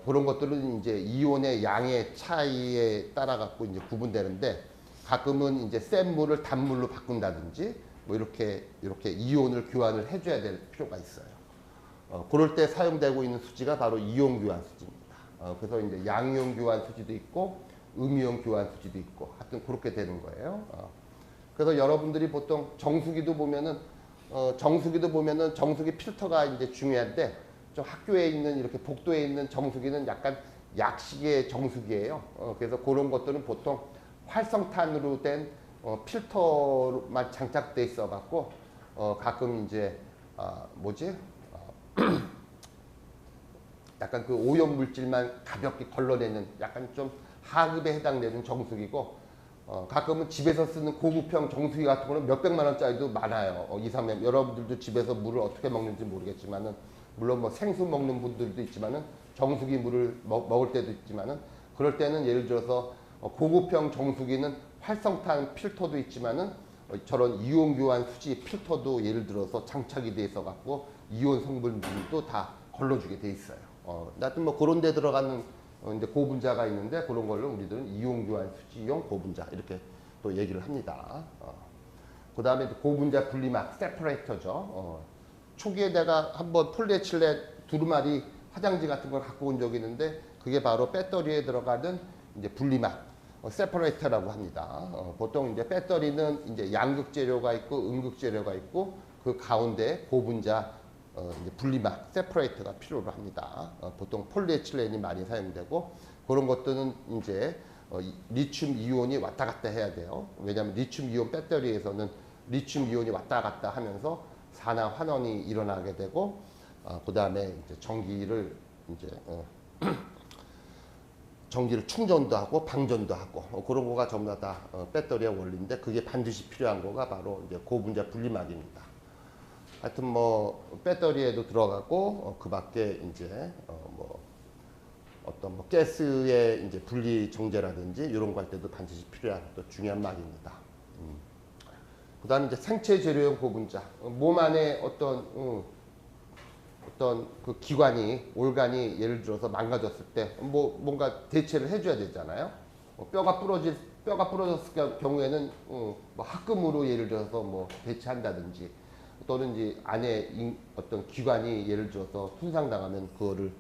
그런 것들은 이제 이온의 양의 차이에 따라 갖고 이제 구분되는데, 가끔은 이제 센 물을 단물로 바꾼다든지 뭐 이렇게 이온을 교환을 해줘야 될 필요가 있어요. 그럴 때 사용되고 있는 수지가 바로 이온 교환 수지입니다. 그래서 이제 양이온 교환 수지도 있고 음이온 교환 수지도 있고, 하여튼 그렇게 되는 거예요. 그래서 여러분들이 보통 정수기도 보면은 정수기 필터가 이제 중요한데, 좀 학교에 있는 이렇게 복도에 있는 정수기는 약간 약식의 정수기예요. 그래서 그런 것들은 보통 활성탄으로 된 필터만 장착돼 있어 갖고 가끔 이제 약간 그 오염 물질만 가볍게 걸러내는 약간 좀 하급에 해당되는 정수기고, 가끔은 집에서 쓰는 고급형 정수기 같은 거는 몇백만 원짜리도 많아요. 2, 3년. 여러분들도 집에서 물을 어떻게 먹는지 모르겠지만은, 물론 뭐 생수 먹는 분들도 있지만은 정수기 물을 먹을 때도 있지만은, 그럴 때는 예를 들어서 고급형 정수기는 활성탄 필터도 있지만은 저런 이온 교환 수지 필터도 예를 들어서 장착이 돼 있어 갖고 이온 성분들도 다 걸러주게 돼 있어요. 하여튼 뭐 그런 데 들어가는 이제 고분자가 있는데 그런 걸로 우리들은 이온 교환 수지용 고분자 이렇게 또 얘기를 합니다. 그 다음에 고분자 분리막 세퍼레이터죠. 초기에 내가 한번 폴리에틸렌 두루마리 화장지 같은 걸 갖고 온 적이 있는데 그게 바로 배터리에 들어가는 이제 분리막 세퍼레이터라고 합니다. 보통 이제 배터리는 이제 양극 재료가 있고 음극 재료가 있고 그 가운데 고분자 이제 분리막 세퍼레이터가 필요로 합니다. 보통 폴리에틸렌이 많이 사용되고 그런 것들은 이제 리튬 이온이 왔다 갔다 해야 돼요. 왜냐하면 리튬 이온 배터리에서는 리튬 이온이 왔다 갔다 하면서 산화 환원이 일어나게 되고 그 다음에 이제 전기를 충전도 하고 방전도 하고 그런 거가 전부 다 배터리의 원리인데 그게 반드시 필요한 거가 바로 이제 고분자 분리막입니다. 하여튼 뭐 배터리에도 들어가고 그 밖에 이제 뭐 어떤 뭐 가스의 이제 분리 정제라든지 이런 거 할 때도 반드시 필요한 또 중요한 막입니다. 그다음에 이제 생체 재료용 고분자 몸 안에 어떤 그 기관이 organ이 예를 들어서 망가졌을 때 뭐 뭔가 대체를 해줘야 되잖아요. 뼈가 부러졌을 경우에는 뭐 합금으로 예를 들어서 뭐 대체한다든지 또는 이제 안에 어떤 기관이 예를 들어서 손상당하면 그거를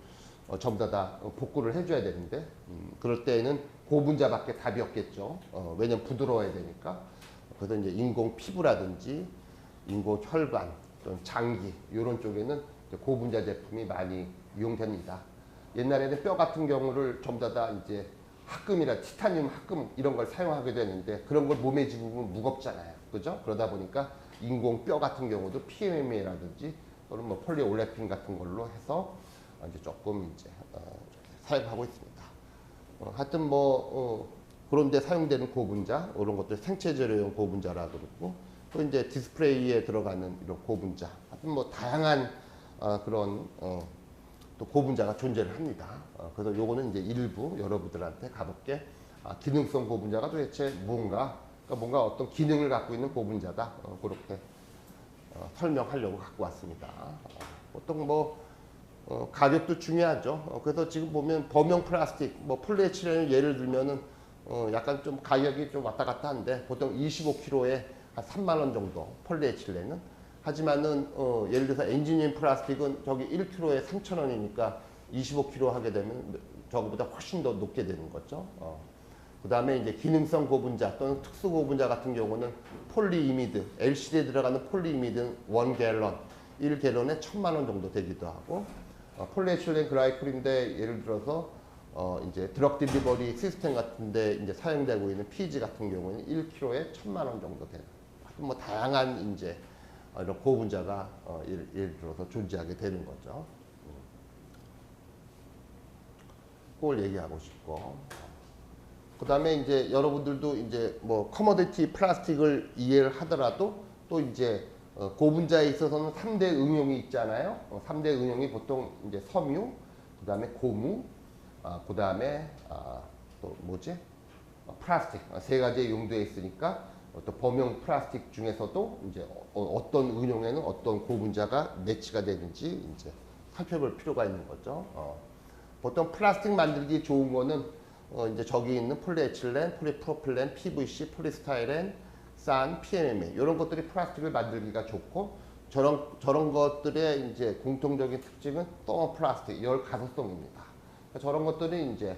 전부 다 복구를 해줘야 되는데 그럴 때에는 고분자밖에 답이 없겠죠. 왜냐면 부드러워야 되니까. 그래서 이제 인공 피부라든지 인공 혈관 또는 장기 이런 쪽에는 고분자 제품이 많이 이용됩니다. 옛날에는 뼈 같은 경우를 전부 다 이제 합금이나 티타늄 합금 이런 걸 사용하게 되는데 그런 걸 몸에 집으면 무겁잖아요. 그죠? 그러다 보니까 인공 뼈 같은 경우도 PMMA라든지 또는 뭐 폴리올레핀 같은 걸로 해서 이제 조금 이제 사용하고 있습니다. 하여튼 뭐 그런데 사용되는 고분자 이런 것들 생체 재료용 고분자라 그러고 또 이제 디스플레이에 들어가는 이런 고분자 하여튼 뭐 다양한 그런 또 고분자가 존재를 합니다. 그래서 요거는 이제 일부 여러분들한테 가볍게 기능성 고분자가 도대체 뭔가 그러니까 뭔가 어떤 기능을 갖고 있는 고분자다 그렇게 설명하려고 갖고 왔습니다. 보통 뭐 가격도 중요하죠. 그래서 지금 보면 범용 플라스틱 뭐 폴리에틸렌을 예를 들면은 약간 좀 가격이 좀 왔다 갔다 한데 보통 25kg에 한 3만 원 정도 폴리에틸렌은 하지만은 예를 들어서 엔지니어링 플라스틱은 저기 1kg에 3,000원이니까 25kg 하게 되면 저거보다 훨씬 더 높게 되는 거죠. 그 다음에 이제 기능성 고분자 또는 특수 고분자 같은 경우는 폴리이미드, LCD에 들어가는 폴리이미드는 1갤런, 1갤런에 1,000만 원 정도 되기도 하고 폴리에틸렌 글라이콜인데 예를 들어서 이제 드럭 딜리버리 시스템 같은데 이제 사용되고 있는 PG 같은 경우는 1kg에 1,000만 원 정도 되는. 뭐 다양한 이제 이런 고분자가 예를 들어서 존재하게 되는 거죠. 그걸 얘기하고 싶고. 그 다음에 이제 여러분들도 이제 뭐 커머디티 플라스틱을 이해를 하더라도 또 이제 고분자에 있어서는 3대 응용이 있잖아요. 3대 응용이 보통 이제 섬유, 그 다음에 고무, 그 다음에 또 뭐지? 플라스틱. 세 가지의 용도에 있으니까 또 범용 플라스틱 중에서도 이제 어떤 응용에는 어떤 고분자가 매치가 되는지 이제 살펴볼 필요가 있는 거죠. 보통 플라스틱 만들기 좋은 거는 이제 저기 있는 폴리에틸렌, 폴리프로필렌, PVC, 폴리스타이렌, 산, PMMA 이런 것들이 플라스틱을 만들기가 좋고 저런 것들의 이제 공통적인 특징은 더모플라스틱, 열 가소성입니다. 그러니까 저런 것들이 이제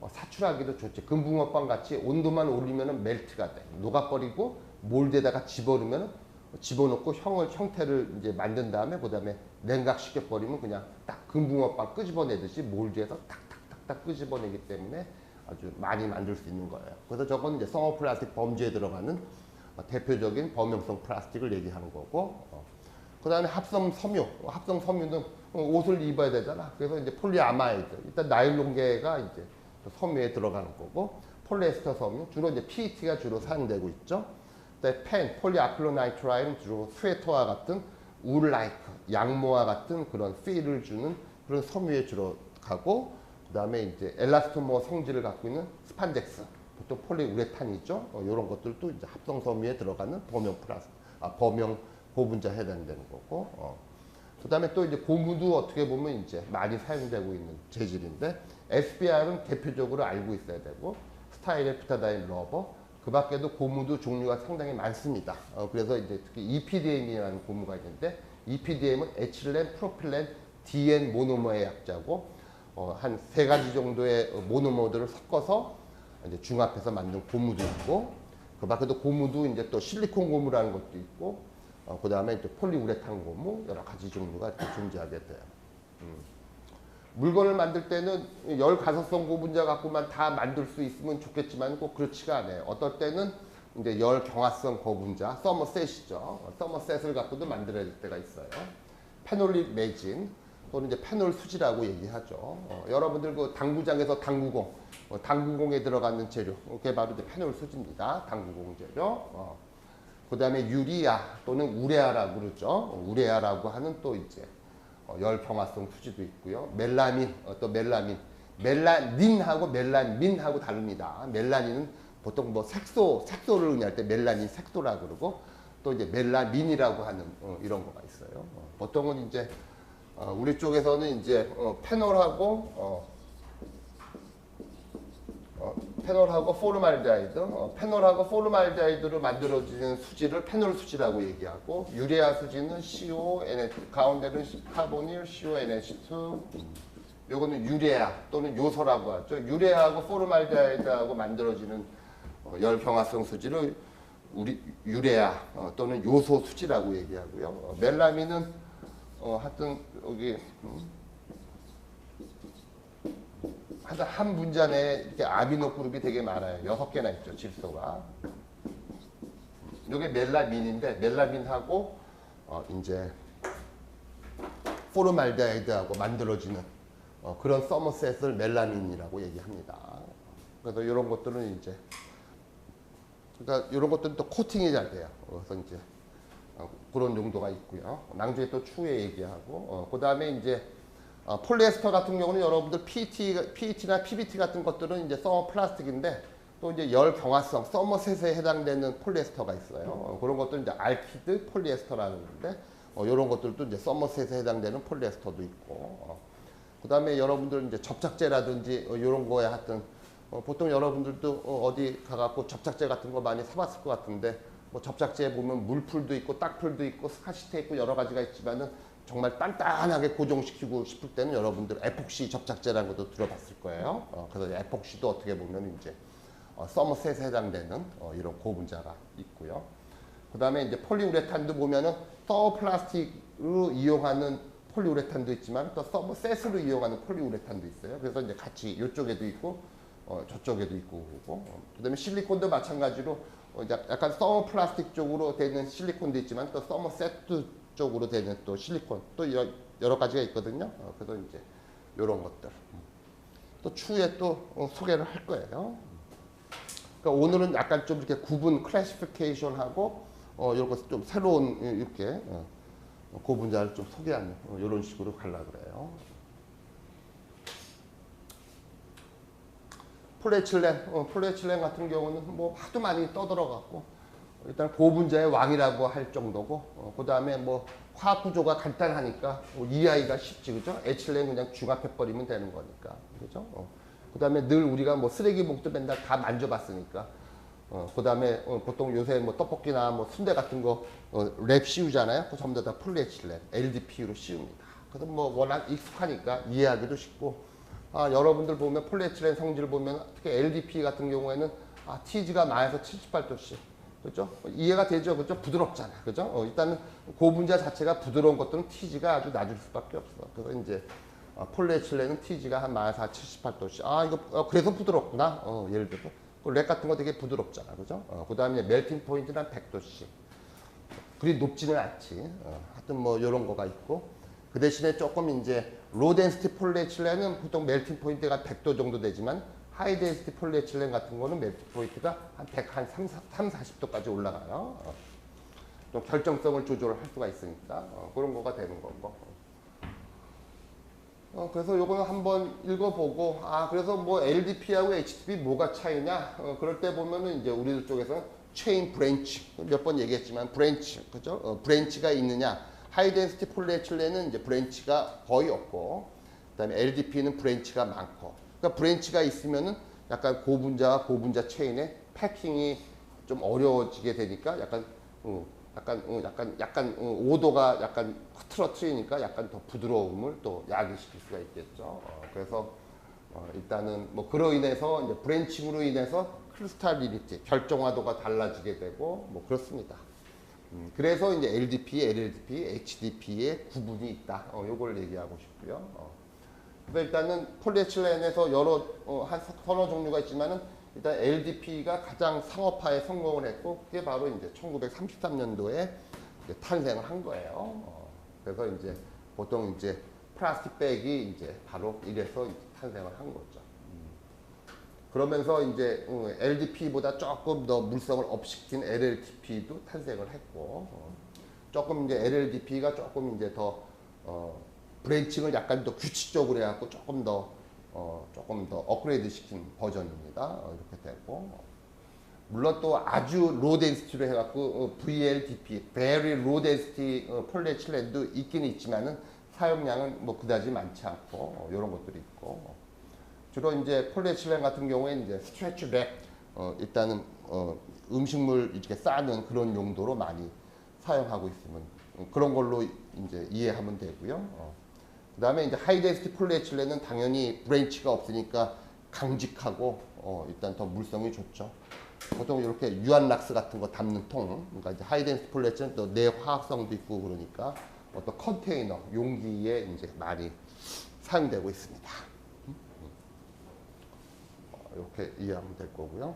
사출하기도 좋지. 금붕어빵 같이 온도만 올리면은 멜트가 돼. 녹아버리고 몰드에다가 집어넣고 형태를 이제 만든 다음에 그 다음에 냉각시켜 버리면 그냥 딱 금붕어빵 끄집어내듯이 몰드에서 탁탁탁탁 끄집어내기 때문에 아주 많이 만들 수 있는 거예요. 그래서 저건 이제 서머플라스틱 범주에 들어가는 대표적인 범용성 플라스틱을 얘기하는 거고, 그 다음에 합성 섬유는 옷을 입어야 되잖아. 그래서 이제 폴리아마이드, 일단 나일론계가 이제 섬유에 들어가는 거고, 폴리에스터 섬유, 주로 이제 PET가 주로 사용되고 있죠. 그다음에 펜, 폴리아크릴로나이트라이는 주로 스웨터와 같은 울라이크, 양모와 같은 그런 필을 주는 그런 섬유에 주로 가고, 그 다음에 이제 엘라스토머 성질을 갖고 있는 스판덱스, 보통 폴리우레탄이죠. 이런 것들도 이제 합성 섬유에 들어가는 범용 고분자 해당되는 거고. 그다음에 또 이제 고무도 어떻게 보면 이제 많이 사용되고 있는 재질인데 SBR은 대표적으로 알고 있어야 되고 스타일의 부타다인 러버 그 밖에도 고무도 종류가 상당히 많습니다. 그래서 이제 특히 EPDM이라는 고무가 있는데 EPDM은 에틸렌, 프로필렌, DN 모노머의 약자고 한 3가지 정도의 모노머들을 섞어서 이제 중합해서 만든 고무도 있고 그 밖에도 고무도 이제 또 실리콘 고무라는 것도 있고 그 다음에 이제 폴리우레탄 고무 여러 가지 종류가 이렇게 존재하게 돼요. 물건을 만들 때는 열 가소성 고분자 갖고만 다 만들 수 있으면 좋겠지만 꼭 그렇지가 않아요. 어떨 때는 이제 열 경화성 고분자, 서머셋이죠. 서머셋을 갖고도 만들어야 될 때가 있어요. 페놀릭 레진 또는 이제 페놀 수지라고 얘기하죠. 여러분들 그 당구장에서 당구공, 당구공에 들어가는 재료, 그게 바로 이제 페놀 수지입니다. 당구공 재료. 그 다음에 유리아 또는 우레아라고 그러죠. 우레아라고 하는 또 이제 열 경화성 수지도 있고요. 멜라민, 또 멜라민. 멜라닌하고 멜라민하고 다릅니다. 멜라닌은 보통 뭐 색소를 의미할 때 멜라닌 색소라고 그러고 또 이제 멜라민이라고 하는 이런 거가 있어요. 보통은 이제 우리 쪽에서는 이제 페놀하고 포르말데하이드, 페놀하고 포르말데하이드로 만들어지는 수지를 페놀 수지라고 얘기하고 유레아 수지는 CONH, 가운데는 카보닐, CONH2 요거는 유레아 또는 요소라고 하죠. 유레아하고 포르말데하이드하고 만들어지는 열 경화성 수지를 우리 유레아 또는 요소 수지라고 얘기하고요. 멜라민은 하여튼 여기 한 분자 내에 이렇게 아미노 그룹이 되게 많아요. 6개나 있죠, 질소가. 이게 멜라민인데 멜라민하고 이제 포르말데하이드하고 만들어지는 그런 서머셋을 멜라민이라고 얘기합니다. 그래서 이런 것들은 이제 그러니까 이런 것들은 또 코팅이 잘 돼요. 그래서 이제 그런 용도가 있고요. 나중에 또 추후에 얘기하고 그 다음에 이제 폴리에스터 같은 경우는 여러분들 PET나 PBT 같은 것들은 이제 서머 플라스틱인데 또 이제 열 경화성 서머셋에 해당되는 폴리에스터가 있어요. 그런 것들은 이제 알키드 폴리에스터라는 건데 이런 것들도 이제 서머셋에 해당되는 폴리에스터도 있고 그 다음에 여러분들 이제 접착제라든지 이런 거에 하여튼 보통 여러분들도 어디 가갖고 접착제 같은 거 많이 사봤을 것 같은데 뭐 접착제에 보면 물풀도 있고 딱풀도 있고 스카시테 있고 여러 가지가 있지만은 정말 단단하게 고정시키고 싶을 때는 여러분들 에폭시 접착제라는 것도 들어봤을 거예요. 그래서 에폭시도 어떻게 보면 이제 서머셋에 해당되는 이런 고분자가 있고요. 그 다음에 이제 폴리우레탄도 보면은 서플라스틱으로 이용하는 폴리우레탄도 있지만 또 서머셋으로 이용하는 폴리우레탄도 있어요. 그래서 이제 같이 이쪽에도 있고 저쪽에도 있고 그러고 그 다음에 실리콘도 마찬가지로 약간 서머플라스틱 쪽으로 되는 실리콘도 있지만 또 서머셋 쪽으로 되는 또 실리콘 또 여러 가지가 있거든요. 그래서 이제 이런 것들 또 추후에 또 소개를 할 거예요. 그러니까 오늘은 약간 좀 이렇게 구분 클래시피케이션하고 이런 것을 좀 새로운 이렇게 고분자를 좀 소개하는 이런 식으로 가려고 그래요. 폴리에틸렌 같은 경우는 뭐 하도 많이 떠들어갖고 일단 고분자의 왕이라고 할 정도고 그 다음에 뭐 화학 구조가 간단하니까 이해하기가 쉽지 그죠? 에틸렌 그냥 중합해버리면 되는 거니까 그죠? 그 다음에 늘 우리가 뭐 쓰레기 봉투 맨날 다 만져봤으니까 그 다음에 보통 요새 뭐 떡볶이나 뭐 순대 같은 거 랩 씌우잖아요. 그 전부 다 폴리에틸렌 LDPE로 씌웁니다. 그래서 뭐 워낙 익숙하니까 이해하기도 쉽고 여러분들 보면 폴리에틸렌 성질 보면 특히 LDPE 같은 경우에는 TG가 마이너스 78도씨 그죠? 이해가 되죠? 그죠? 부드럽잖아. 그죠? 일단은 고분자 자체가 부드러운 것들은 TG가 아주 낮을 수밖에 없어. 그래서 이제 폴리에틸렌은 TG가 한 마이너스 78도씨. 이거 그래서 부드럽구나. 예를 들어서 랩 같은 거 되게 부드럽잖아. 그죠? 그 다음에 멜팅 포인트는 한 100도씨. 그리 높지는 않지. 하여튼 뭐 이런 거가 있고 그 대신에 조금 이제 로 덴시티 폴리에틸렌은 보통 멜팅 포인트가 100도 정도 되지만 하이 덴시티 폴리에틸렌 같은 거는 멜팅 포인트가 한 40도까지 올라가요. 좀 결정성을 조절할 수가 있으니까 그런 거가 되는 거고. 그래서 요거는 한번 읽어보고 그래서 뭐 LDP하고 HDP 뭐가 차이냐 그럴 때 보면은 이제 우리들 쪽에서는 체인 브랜치 몇 번 얘기했지만 브랜치 그죠? 브랜치가 있느냐 하이 덴시티 폴리에틸렌은 이제 브랜치가 거의 없고, 그다음에 LDP는 브랜치가 많고. 그러니까 브랜치가 있으면은 약간 고분자와 고분자 체인의 패킹이 좀 어려워지게 되니까 약간 오도가 약간 흐트러트리니까 약간 더 부드러움을 또 야기시킬 수가 있겠죠. 그래서 일단은 뭐 그로 인해서 이제 브랜칭으로 인해서 크리스탈리티 결정화도가 달라지게 되고 뭐 그렇습니다. 그래서 이제 LDP, LLDP, HDP의 구분이 있다. 요걸 얘기하고 싶고요. 그래서 일단은 폴리에틸렌에서 여러 한 서너 종류가 있지만은 일단 LDP가 가장 상업화에 성공을 했고 그게 바로 이제 1933년도에 탄생을 한 거예요. 그래서 이제 보통 이제 플라스틱 백이 이제 바로 이래서 이제 탄생을 한 거죠. 그러면서 이제 LDP보다 조금 더 물성을 업시킨 LLDP도 탄생을 했고 조금 이제 LLDP가 조금 이제 더 브랜칭을 약간 더 규칙적으로 해갖고 조금 더 업그레이드 시킨 버전입니다. 이렇게 되고 물론 또 아주 로 덴시티로 해갖고 VLDP, Very Low Density 폴리에틸렌도 있긴 있지만은 사용량은 뭐 그다지 많지 않고 이런 것들이 있고 주로 이제 폴리에틸렌 같은 경우에 이제 스트레치 랩 일단은 음식물 이렇게 싸는 그런 용도로 많이 사용하고 있으면 그런 걸로 이제 이해하면 되고요. 그다음에 이제 하이 덴시티 폴리에틸렌은 당연히 브랜치가 없으니까 강직하고 일단 더 물성이 좋죠. 보통 이렇게 유한락스 같은 거 담는 통, 그러니까 이제 하이 덴시티 폴리에틸렌은 또 내화학성도 있고 그러니까 어떤 컨테이너, 용기에 이제 많이 사용되고 있습니다. 이렇게 이해하면 될 거고요.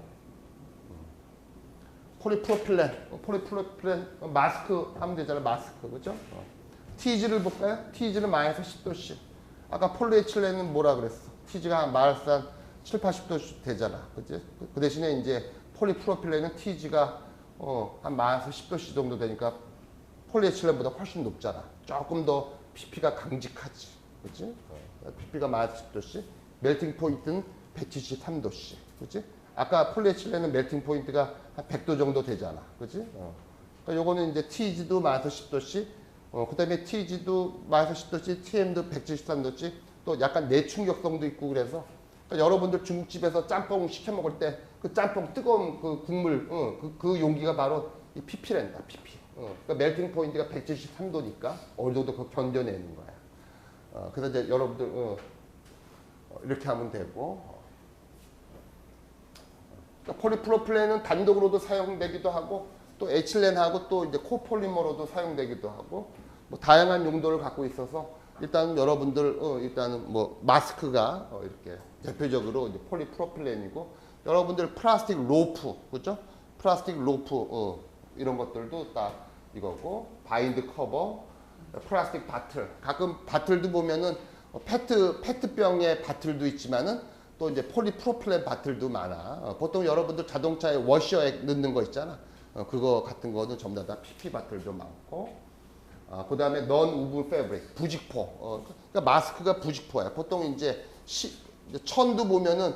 폴리프로필렌 마스크 하면 되잖아요. 마스크 그죠? 티즈를 볼까요? 티즈는 마이너스 10도씨. 아까 폴리에틸렌은 뭐라 그랬어? 티즈가 한 마이너스 한 7, 80도씨 되잖아. 그치? 그 대신에 이제 폴리프로필렌은 티즈가 한 마이너스 10도씨 정도 되니까 폴리에틸렌보다 훨씬 높잖아. 조금 더 PP가 강직하지. 그치? PP가 마이너스 10도씨. 멜팅 포인트는 173도씨. 그치? 아까 폴리에틸렌은 멜팅 포인트가 한 100도 정도 되잖아. 그치? 그러니까 요거는 이제 티즈도 마이너스 10도씨. 그 다음에 TG도 마이너스 10도씨, TM도 173도씨, 또 약간 내충격성도 있고 그래서 그러니까 여러분들 중국집에서 짬뽕 시켜 먹을 때 그 짬뽕 뜨거운 그 국물, 그 용기가 바로 이 PP란다, PP. 그러니까 멜팅 포인트가 173도니까 어느 정도 그 견뎌내는 거야. 그래서 이제 여러분들 이렇게 하면 되고. 그러니까 폴리프로필렌은 단독으로도 사용되기도 하고 또 에틸렌하고 또 이제 코폴리머로도 사용되기도 하고 뭐 다양한 용도를 갖고 있어서 일단 여러분들 일단은 뭐 마스크가 이렇게 대표적으로 이제 폴리프로필렌이고 여러분들 플라스틱 로프 그죠? 플라스틱 로프 이런 것들도 딱 이거고 바인드 커버, 플라스틱 바틀 가끔 바틀도 보면은 페트병의 바틀도 있지만은 또 이제 폴리프로필렌 바틀도 많아. 보통 여러분들 자동차에 워셔에 넣는 거 있잖아. 그거 같은 거는 전부 다 PP 바틀도 많고, 그 다음에 넌 우분 패브릭, 부직포. 그러니까 마스크가 부직포야. 보통 이제 천도 보면은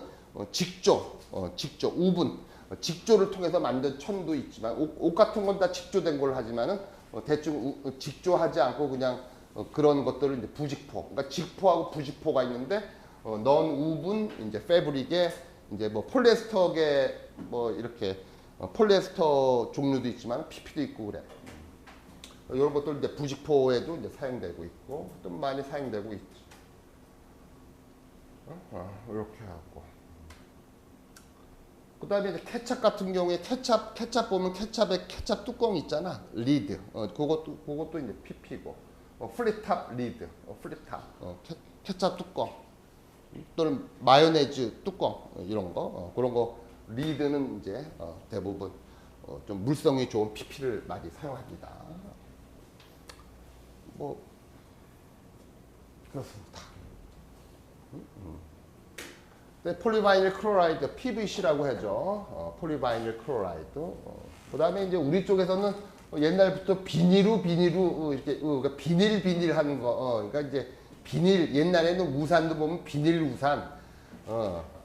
직조, 우분, 직조를 통해서 만든 천도 있지만 옷 같은 건 다 직조된 걸 하지만은 대충 직조하지 않고 그냥 그런 것들을 이제 부직포. 그러니까 직포하고 부직포가 있는데 넌 우분 이제 패브릭에 이제 뭐 폴리에스터계 뭐 이렇게 폴리에스터 종류도 있지만 PP도 있고 그래. 이런 것들 이제 부직포에도 이제 사용되고 있고 또 많이 사용되고 있지. 이렇게 하고. 그다음에 이제 케찹 같은 경우에 케찹 보면 케찹에 케찹 뚜껑 있잖아. 리드. 그것도 이제 PP고. 플립탑 리드. 플립탑. 케찹 뚜껑. 또는 마요네즈 뚜껑 이런 거. 그런 거 리드는 이제 대부분 좀 물성이 좋은 PP를 많이 사용합니다. 뭐 그렇습니다. 폴리바이닐 클로라이드 PVC라고 하죠. 폴리바이닐 클로라이드. 그다음에 이제 우리 쪽에서는 옛날부터 비닐로 이렇게 그러니까 비닐 하는 거. 그러니까 이제 비닐 옛날에는 우산도 보면 비닐 우산.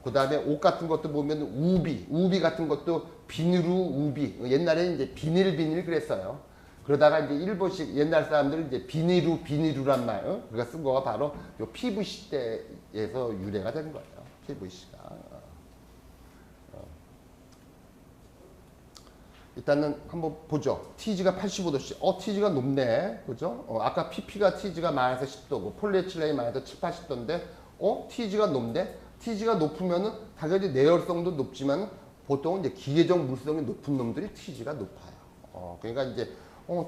그다음에 옷 같은 것도 보면 우비 같은 것도 비닐로 우비. 옛날에는 이제 비닐 그랬어요. 그러다가 이제 일본식 옛날 사람들은 이제 비니루란 말, 그러니까 쓴 거가 바로 요 PVC 때에서 유래가 된 거예요. PVC가. 일단은 한번 보죠. TG가 85도씨. TG가 높네. 그죠? 아까 PP가 TG가 마이너스 10도고, 폴리에틸렌이 마이너스 7, 80도인데, TG가 높네? TG가 높으면은, 당연히 내열성도 높지만, 보통은 이제 기계적 물성이 높은 놈들이 TG가 높아요. 그러니까 이제,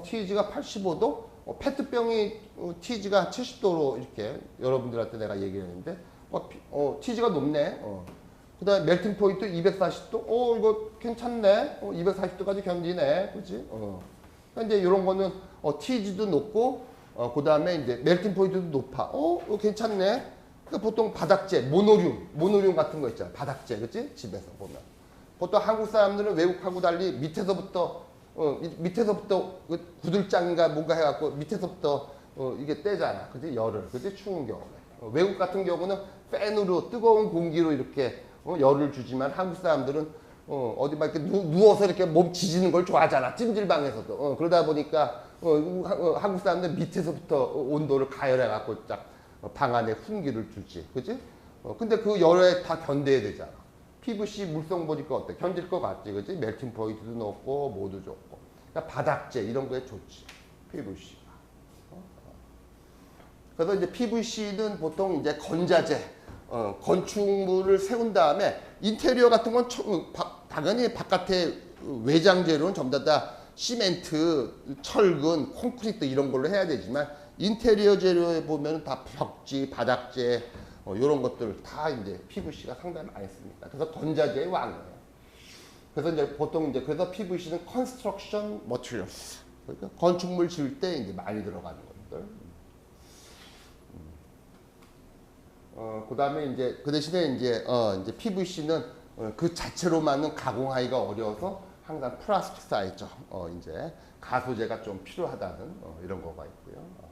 TG가 85도? 페트병이 TG가 70도로 이렇게 여러분들한테 내가 얘기를 했는데, TG가 높네. 그 다음에 멜팅 포인트 240도? 이거 괜찮네. 240도까지 견디네. 그치? 그러니까 이제 이런 거는, TG도 높고, 그 다음에 이제 멜팅 포인트도 높아. 이거 괜찮네. 그러니까 보통 바닥재, 모노륨 같은 거 있잖아. 바닥재. 그치? 집에서 보면. 보통 한국 사람들은 외국하고 달리 밑에서부터 구들장인가 뭔가 해갖고 밑에서부터 이게 떼잖아. 그치? 열을. 그치? 추운 경우에. 외국 같은 경우는 팬으로 뜨거운 공기로 이렇게 열을 주지만 한국 사람들은 어디 막 이렇게 누워서 이렇게 몸 지지는 걸 좋아하잖아. 찜질방에서도. 그러다 보니까 한국 사람들 밑에서부터 온도를 가열해 갖고 딱 방 안에 훈기를 주지. 그지? 근데 그 열에 다 견뎌야 되잖아. PVC 물성 보니까 어때? 견딜 것 같지. 그지? 멜팅 포인트도 높고 모두 좋고. 그러니까 바닥재 이런 거에 좋지. PVC가. 그래서 이제 PVC는 보통 이제 건자재, 건축물을 세운 다음에 인테리어 같은 건 당연히 바깥에 외장 재료는 전부 다 시멘트, 철근, 콘크리트 이런 걸로 해야 되지만 인테리어 재료에 보면 다 벽지, 바닥재 이런 것들 다 이제 PVC가 상당히 많이 씁니다. 그래서 건자재의 왕이에요. 그래서 이제 보통 이제 그래서 PVC는 construction materials, 그러니까 건축물 지을 때 이제 많이 들어가는 것들. 그 다음에 이제 그 대신에 이제 PVC는 그 자체로만은 가공하기가 어려워서 항상 플라스틱 사이즈, 이제 가소제가 좀 필요하다는 이런 거가 있고요.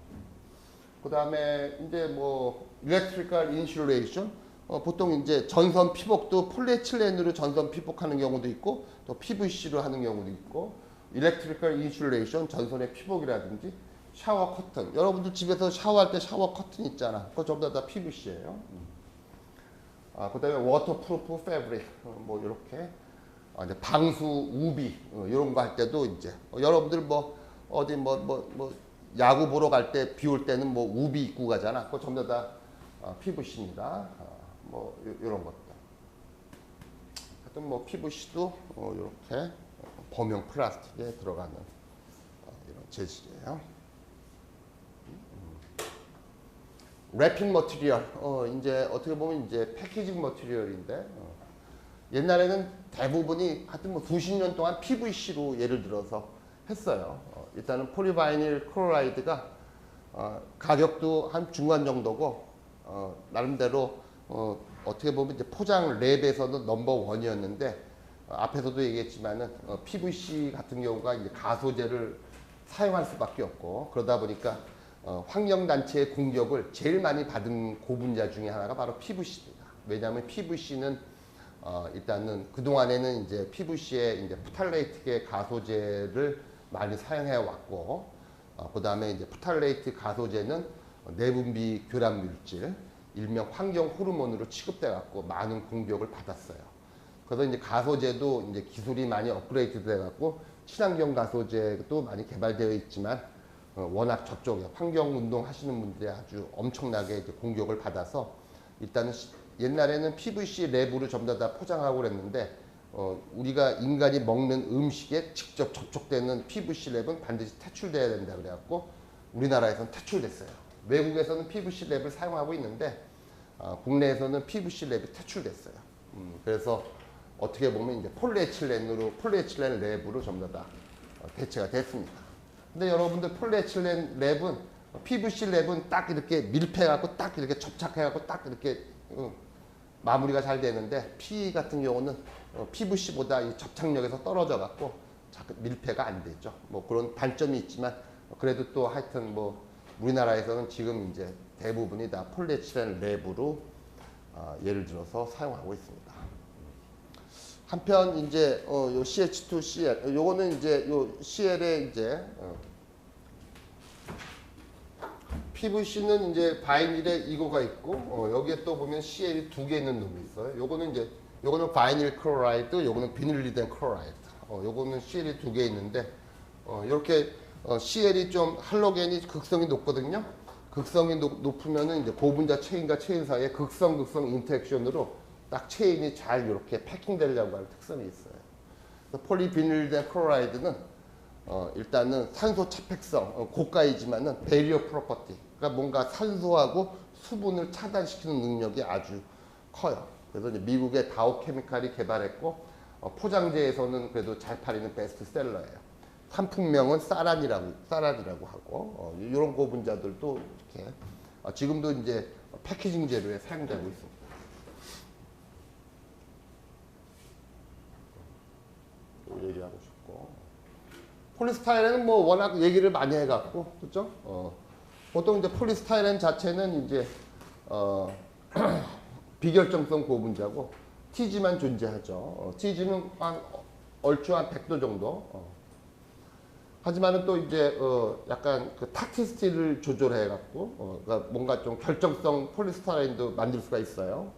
그 다음에 이제 뭐 일렉트리컬 인슐레이션, 보통 이제 전선 피복도 폴리에틸렌으로 전선 피복하는 경우도 있고 또 PVC로 하는 경우도 있고, 일렉트리컬 인슐레이션 전선의 피복이라든지 샤워 커튼, 여러분들 집에서 샤워할 때 샤워 커튼 있잖아. 그거 전부 다 PVC예요. 그 다음에 워터프루프 패브릭, 뭐 이렇게 이제 방수 우비 이런 거 할 때도 이제 여러분들 뭐 어디 뭐 야구 보러 갈 때 비 올 때는 뭐 우비 입고 가잖아. 그거 전부 다 PVC입니다. 뭐 이런 것들. 하여튼 뭐 PVC도 이렇게 범용 플라스틱에 들어가는 이런 재질이에요. 랩핑 머티리얼, 이제 어떻게 보면 이제 패키징 머티리얼인데, 옛날에는 대부분이 하여튼 뭐 수십 년 동안 PVC로 예를 들어서 했어요. 일단은 폴리바이닐 클로라이드가 가격도 한 중간 정도고, 나름대로 어떻게 보면 이제 포장 랩에서는 넘버 원이었는데, 앞에서도 얘기했지만은 PVC 같은 경우가 이제 가소제를 사용할 수밖에 없고, 그러다 보니까 환경단체의 공격을 제일 많이 받은 고분자 중에 하나가 바로 PVC입니다. 왜냐하면 PVC는 일단은 그동안에는 이제 PVC의 이제 프탈레이트계 가소제를 많이 사용해 왔고, 그 다음에 이제 프탈레이트 가소제는 내분비 교란 물질, 일명 환경 호르몬으로 취급돼 갖고 많은 공격을 받았어요. 그래서 이제 가소제도 이제 기술이 많이 업그레이드 돼 갖고 친환경 가소제도 많이 개발되어 있지만, 워낙 저쪽에 환경운동 하시는 분들이 아주 엄청나게 이제 공격을 받아서, 일단은 옛날에는 PVC 랩으로 전부 다 포장하고 그랬는데, 우리가 인간이 먹는 음식에 직접 접촉되는 PVC 랩은 반드시 퇴출돼야 된다 그래갖고 우리나라에서는 퇴출됐어요. 외국에서는 PVC 랩을 사용하고 있는데, 국내에서는 PVC 랩이 퇴출됐어요. 그래서 어떻게 보면 이제 폴리에틸렌 랩으로 전부 다 대체가 됐습니다. 근데 여러분들 폴리에틸렌 랩은 PVC 랩은 딱 이렇게 밀폐해갖고 딱 이렇게 접착해갖고 딱 이렇게 마무리가 잘 되는데, PE 같은 경우는 PVC보다 이 접착력에서 떨어져갖고 밀폐가 안 되죠. 뭐 그런 단점이 있지만, 그래도 또 하여튼 뭐 우리나라에서는 지금 이제 대부분이 다 폴리에틸렌 랩으로 예를 들어서 사용하고 있습니다. 한편 이제 요 CH2CL, 요거는 이제 요 CL의 이제 PVC는 이제 바이닐에 이거가 있고 여기에 또 보면 CL이 두 개 있는 놈이 있어요. 요거는 바이닐 클로라이드, 요거는 비닐리덴 클로라이드. 요거는 CL이 두 개 있는데 이렇게 CL이 좀 할로겐이 극성이 높거든요. 극성이 높으면은 이제 고분자 체인과 체인 사이에 극성 인터액션으로 딱 체인이 잘 이렇게 패킹되려고 하는 특성이 있어요. 폴리비닐된 클로라이드는 일단은 산소 차폐성 고가이지만은 베리어 프로퍼티, 그러니까 뭔가 산소하고 수분을 차단시키는 능력이 아주 커요. 그래서 이제 미국의 다오케미칼이 개발했고 포장재에서는 그래도 잘 팔리는 베스트셀러예요. 상품명은 사란이라고 하고 이런 고분자들도 이렇게 지금도 이제 패키징 재료에 사용되고 있습니다. 얘기하고 싶고 폴리스타이렌은 뭐 워낙 얘기를 많이 해갖고 그죠? 보통 이제 폴리스타이렌 자체는 이제 비결정성 고분자고 TG만 존재하죠. TG는 한 얼추 한 100도 정도. 하지만은 또 이제 약간 그 탁티스티를 조절해갖고 그러니까 뭔가 좀 결정성 폴리스타이렌도 만들 수가 있어요.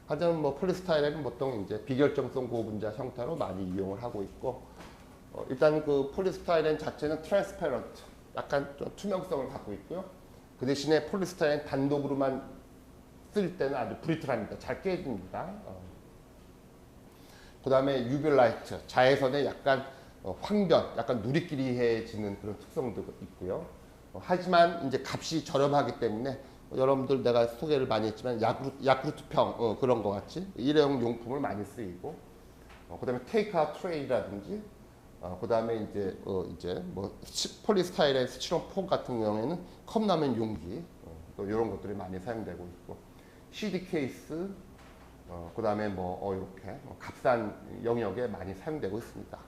하지만 뭐 폴리스타이렌은 보통 이제 비결정성 고분자 형태로 많이 이용을 하고 있고 일단 그 폴리스타이렌 자체는 트랜스페런트, 약간 좀 투명성을 갖고 있고요. 그 대신에 폴리스타이렌 단독으로만 쓸 때는 아주 브리틀합니다. 잘 깨집니다. 그 다음에 UV 라이트, 자외선에 약간 황변, 약간 누리끼리해지는 그런 특성도 있고요. 하지만 이제 값이 저렴하기 때문에 여러분들 내가 소개를 많이 했지만 야쿠르트병 그런 거 같이 일회용 용품을 많이 쓰이고 그다음에 테이크아웃 트레이라든지 그다음에 이제 뭐 폴리스타이렌 스티로폼 폼 같은 경우에는 컵라면 용기 또 이런 것들이 많이 사용되고 있고 CD 케이스 그다음에 뭐 이렇게 값싼 영역에 많이 사용되고 있습니다.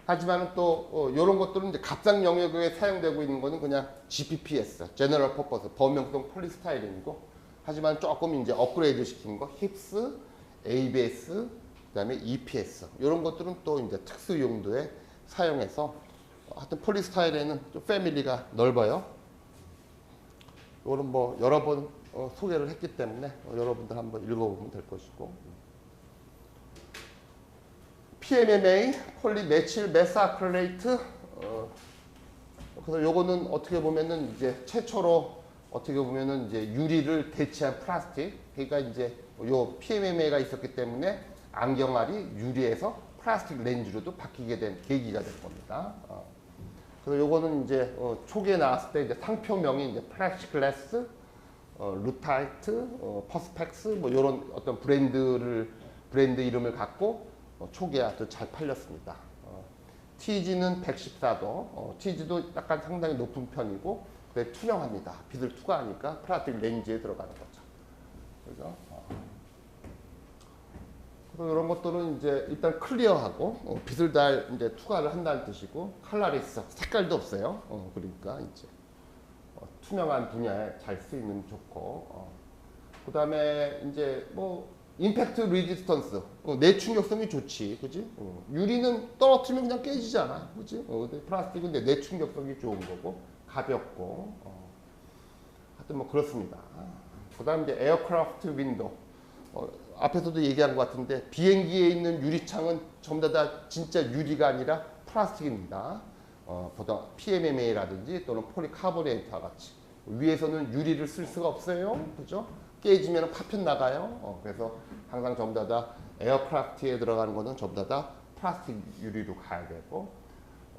하지만 또 이런 것들은 이제 값싼 영역에 사용되고 있는 거는 그냥 GPPS, General Purpose, 범용성 폴리스타이렌이고, 하지만 조금 이제 업그레이드 시킨 거, 힙스, ABS, 그다음에 EPS 이런 것들은 또 이제 특수 용도에 사용해서 하여튼 폴리스타이렌은 좀 패밀리가 넓어요. 이거는 뭐 여러 번 소개를 했기 때문에 여러분들 한번 읽어보면 될 것이고. PMMA, 폴리메칠 메사크릴레이트. 그래서 요거는 어떻게 보면은 이제 최초로 어떻게 보면은 이제 유리를 대체한 플라스틱. 그러니까 이제 요 PMMA가 있었기 때문에 안경알이 유리에서 플라스틱 렌즈로도 바뀌게 된 계기가 될 겁니다. 그래서 요거는 이제 초기에 나왔을 때 이제 상표명이 이제 플렉시글라스, 루타이트, 퍼스펙스 뭐 요런 어떤 브랜드 이름을 갖고 초기에 아주 잘 팔렸습니다. TG는 114도, TG도 약간 상당히 높은 편이고, 그게 투명합니다. 빛을 투과하니까 플라스틱 렌즈에 들어가는 거죠. 그죠? 그래서 이런 것들은 이제 일단 클리어하고, 빛을 잘 이제 투과를 한다는 뜻이고, 컬러리스, 색깔도 없어요. 그러니까 이제 투명한 분야에 잘 쓰이면 좋고, 그 다음에 이제 뭐 임팩트 리지스턴스, 내충격성이 좋지, 그지? 유리는 떨어뜨리면 그냥 깨지잖아, 그지? 플라스틱은 내충격성이 좋은 거고 가볍고, 하여튼 뭐 그렇습니다. 그다음 이제 에어크래프트 윈도우, 앞에서도 얘기한 것 같은데 비행기에 있는 유리창은 전부 다 진짜 유리가 아니라 플라스틱입니다. 보통 PMMA라든지 또는 폴리카보네이트와 같이 위에서는 유리를 쓸 수가 없어요, 그죠? 깨지면 파편 나가요. 그래서 항상 전부 다 에어크래프트에 들어가는 거는 전부 다 플라스틱 유리로 가야 되고,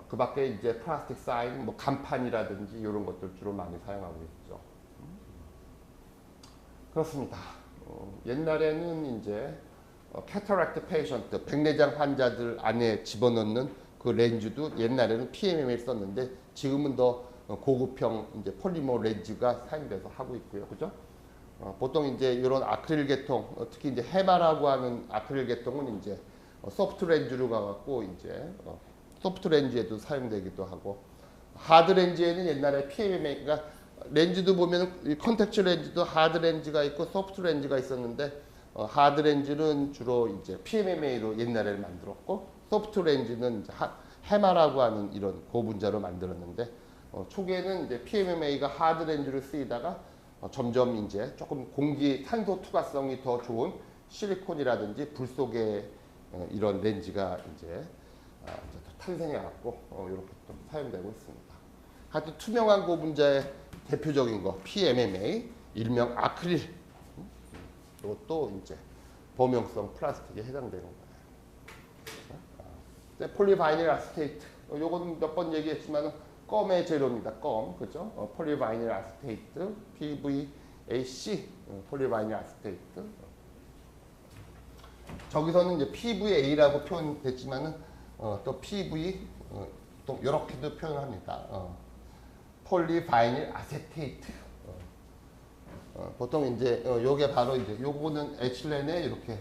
그 밖에 이제 플라스틱 사인, 뭐 간판이라든지 이런 것들 주로 많이 사용하고 있죠. 그렇습니다. 옛날에는 이제 캐터랙트 페이션트, 백내장 환자들 안에 집어넣는 그 렌즈도 옛날에는 PMMA를 썼는데 지금은 더 고급형 이제 폴리머 렌즈가 사용돼서 하고 있고요, 그죠? 보통 이제 이런 아크릴 계통, 특히 이제 해마라고 하는 아크릴 계통은 이제 소프트 렌즈로 가갖고 이제 소프트 렌즈에도 사용되기도 하고, 하드 렌즈에는 옛날에 PMMA가 렌즈도 보면 컨택트 렌즈도 하드 렌즈가 있고 소프트 렌즈가 있었는데, 하드 렌즈는 주로 이제 PMMA로 옛날에 만들었고, 소프트 렌즈는 이제 해마라고 하는 이런 고분자로 만들었는데, 초기에는 이제 PMMA가 하드 렌즈로 쓰이다가 점점 이제 조금 공기 탄소 투과성이 더 좋은 실리콘이라든지 불 속의 이런 렌즈가 이제 탄생해 갖고 이렇게 또 사용되고 있습니다. 하여튼 투명한 고분자의 대표적인 거 PMMA, 일명 아크릴. 이것도 이제 범용성 플라스틱에 해당되는 거예요. 폴리바이닐 아세테이트. 요건 몇 번 얘기했지만 껌의 재료입니다. 껌, 그죠? 폴리바이닐 아세테이트, PVAC, 폴리바이닐 아세테이트. 저기서는 이제 PVA라고 표현됐지만은 또 PV 또 이렇게도 표현합니다. 폴리바이닐 아세테이트. 보통 이제 요게 바로 이제 요거는 에틸렌에 이렇게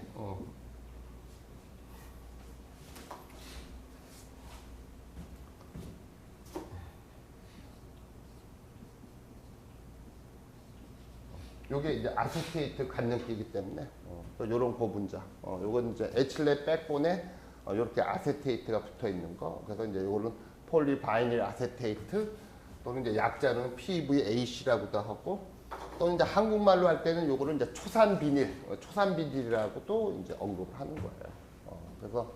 요게 이제 아세테이트 갖는기이기 때문에 요런 고분자. 요건 이제 에틸렌 백본에 이렇게 아세테이트가 붙어 있는 거. 그래서 이제 요거는 폴리바이닐 아세테이트 또는 이제 약자는 PVAC라고도 하고 또는 이제 한국말로 할 때는 요거를 이제 초산비닐이라고도 이제 언급을 하는 거예요. 그래서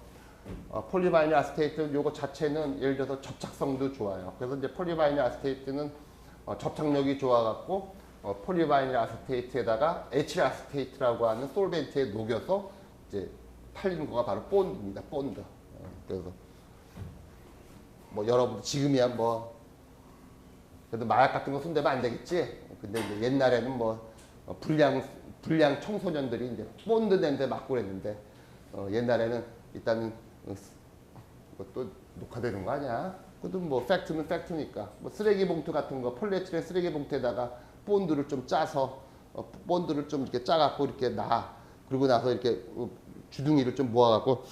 폴리바이닐 아세테이트 요거 자체는 예를 들어서 접착성도 좋아요. 그래서 이제 폴리바이닐 아세테이트는 접착력이 좋아갖고 폴리바이닐 아세테이트에다가 에틸 아세테이트라고 하는 솔벤트에 녹여서 이제 팔리는 거가 바로 본드입니다. 본드. 그래서 뭐 여러분 지금이야 뭐 그래도 마약 같은 거 손대면 안 되겠지. 근데 이제 옛날에는 뭐 불량 청소년들이 이제 본드 냄새 맡고 그랬는데 옛날에는 일단은 또 녹화되는 거 아니야? 그것도 뭐 팩트는 팩트니까 뭐 쓰레기 봉투 같은 거 폴리에틸렌 쓰레기 봉투에다가 본드를 좀 짜서 본드를 좀 이렇게 짜갖고 이렇게 그리고 나서 이렇게 주둥이를 좀 모아갖고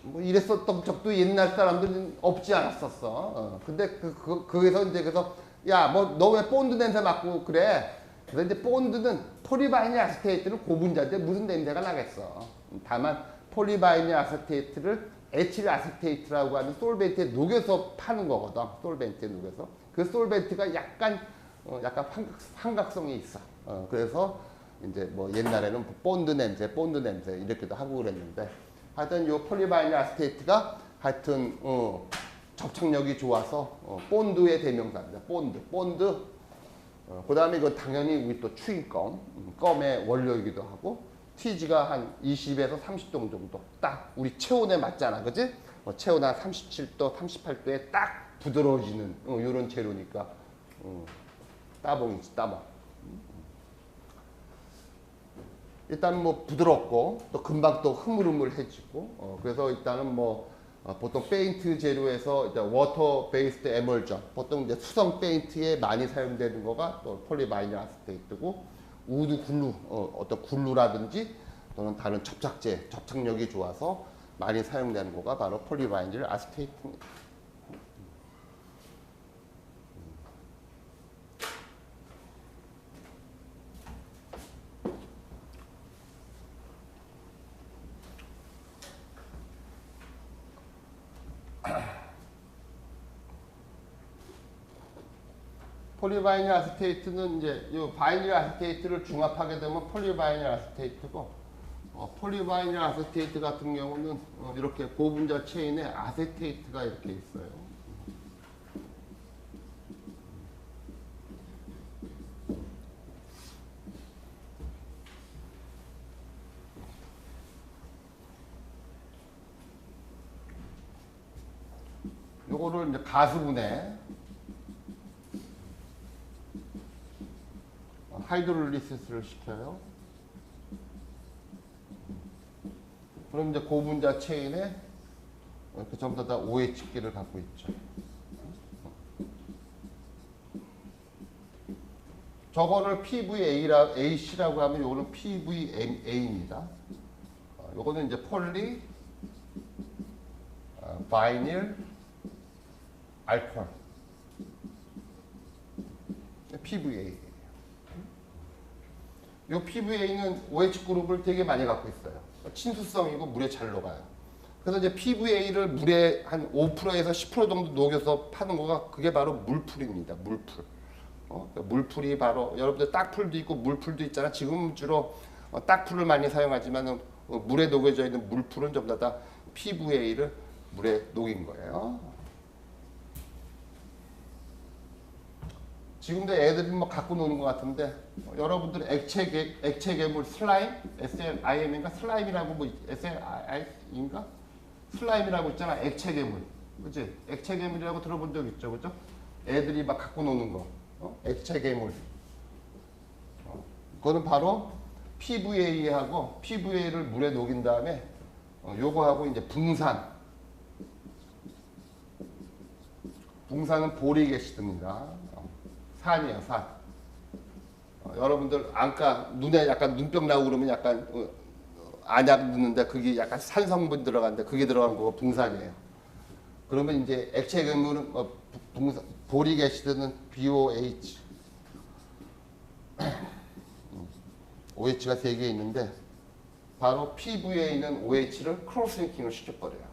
뭐 이랬었던 적도 옛날 사람들은 없지 않았었어. 근데 거기서 이제 그래서 야 뭐 너 왜 본드 냄새 맡고 그래? 그래서 이제 본드는 폴리바이닐 아세테이트는 고분자인데 무슨 냄새가 나겠어. 다만 폴리바이닐 아세테이트를 에틸 아세테이트라고 하는 솔벤트에 녹여서 파는 거거든. 솔벤트에 녹여서 그 솔벤트가 약간 환각성이 있어. 그래서 이제 뭐 옛날에는 본드 냄새 이렇게도 하고 그랬는데 하여튼 요 폴리바이닐 아세테이트가 하여튼 접착력이 좋아서 본드의 대명사입니다. 본드. 그다음에 이거 당연히 우리 또 추인껌, 껌의 원료이기도 하고 TG가 한 20에서 30도 정도 딱 우리 체온에 맞잖아, 그지? 체온 한 37도, 38도에 딱 부드러워지는 이런 재료니까 따봉이지, 따봉. 일단 뭐 부드럽고 또 금방 또 흐물흐물해지고 그래서 일단은 뭐 보통 페인트 재료에서 이제 워터 베이스드 에멀전 보통 이제 수성 페인트에 많이 사용되는 거가 또 폴리바이닐 아세테이트고 우드 글루 어떤 글루라든지 또는 다른 접착력이 좋아서 많이 사용되는 거가 바로 폴리바이닐 아세테이트입니다. 폴리바이닐 아세테이트는 이제 이 바이닐 아세테이트를 중합하게 되면 폴리바이닐 아세테이트고 폴리바이닐 아세테이트 같은 경우는 이렇게 고분자 체인에 아세테이트가 이렇게 있어요. 요거를 이제 가수분해 하이드롤리시스를 시켜요. 그럼 이제 고분자 체인에 이렇게 전부 다 OH기를 갖고 있죠. 저거를 PVAC라고 하면 요거는 PVMA입니다. 요거는 이제 폴리 바이닐 알코올 PVA. 이 PVA는 OH 그룹을 되게 많이 갖고 있어요. 친수성이고 물에 잘 녹아요. 그래서 이제 PVA를 물에 한 5%에서 10% 정도 녹여서 파는 거가 그게 바로 물풀입니다. 물풀. 그러니까 물풀이 바로 여러분들 딱풀도 있고 물풀도 있잖아. 지금 주로 딱풀을 많이 사용하지만 물에 녹여져 있는 물풀은 전부 다 PVA를 물에 녹인 거예요. 지금도 애들이 뭐 갖고 노는 것 같은데 여러분들 액체 괴물 슬라임 SLIM인가 슬라임이라고 뭐 SLI인가 슬라임이라고 있잖아. 액체 괴물, 그렇지? 액체 괴물이라고 들어본 적 있죠, 그죠? 애들이 막 갖고 노는 거, 액체 괴물. 그거는 바로 PVA하고 PVA를 물에 녹인 다음에 요거하고 이제 붕산은 보릭 애시드입니다. 산이에요, 산. 여러분들 안과 눈에 약간 눈병 나고 그러면 약간 안약 넣는데 그게 약간 산 성분 들어간데 그게 들어간 거가 붕산이에요. 그러면 이제 액체 괴물은 보릭 애시드는 BOH. OH가 3개 있는데 바로 PVA는 OH를 크로스링킹을 시켜버려요.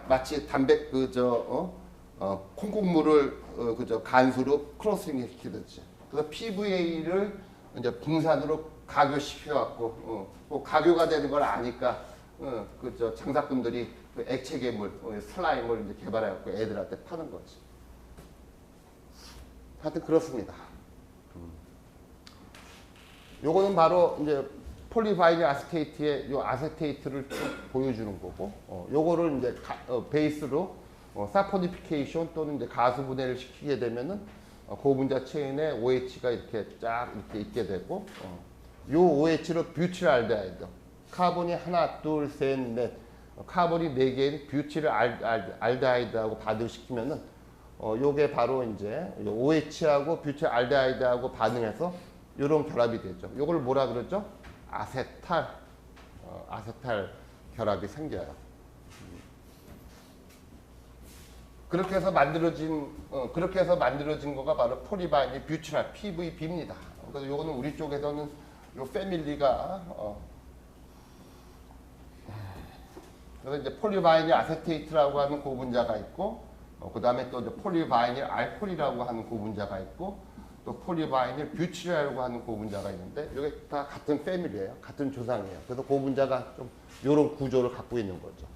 마치 담배 콩국물을 간수로 크로스링 시키듯이. 그래서 PVA를 이제 붕산으로 가교시켜 갖고 가교가 되는 걸 아니까 장사꾼들이 그 액체 괴물 슬라임을 이제 개발해 갖고 애들한테 파는 거지. 하여튼 그렇습니다. 요거는 바로 이제 폴리바이닐 아세테이트의 요 아세테이트를 보여주는 거고, 요거를 이제 베이스로 사포니피케이션 또는 이제 가수 분해를 시키게 되면은 고분자 체인에 OH가 이렇게 쫙 이렇게 있게 되고, 요 OH로 뷰틸알데하이드, 카본이 하나, 둘, 셋, 넷, 카본이 4개인 뷰틸 알데하이드하고 반응시키면은 요게 바로 이제 OH하고 뷰틸 알데하이드하고 반응해서 요런 결합이 되죠. 요걸 뭐라 그러죠? 아세탈 결합이 생겨요. 그렇게 해서 만들어진 거가 바로 폴리바이닐 뷰티랄 PVB입니다. 그래서 요거는 우리 쪽에서는 요 패밀리가 그래서 이제 폴리바이닐 아세테이트라고 하는 고분자가 있고, 그 다음에 또 이제 폴리바이닐 알코올이라고 하는 고분자가 있고, 또 폴리바이닐 뷰티랄이라고 하는 고분자가 있는데 이게 다 같은 패밀리예요. 같은 조상이에요. 그래서 고분자가 좀 이런 구조를 갖고 있는 거죠.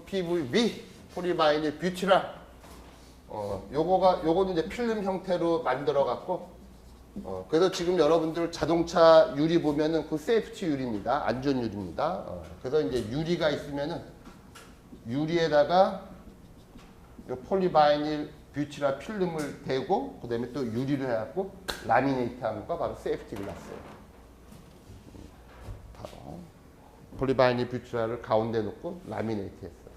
PVB, 폴리바이닐 뷰티랄. 요거는 이제 필름 형태로 만들어 갖고, 그래서 지금 여러분들 자동차 유리 보면은 그 세이프티 유리입니다. 안전 유리입니다. 그래서 이제 유리가 있으면은 유리에다가 요 폴리바이닐 뷰티랄 필름을 대고 그다음에 또 유리를 해갖고 라미네이트 하는 거 바로 세이프티 글라스예요. 바로 폴리바이닐 뷰티랄을 가운데 놓고 라미네이트 했어요.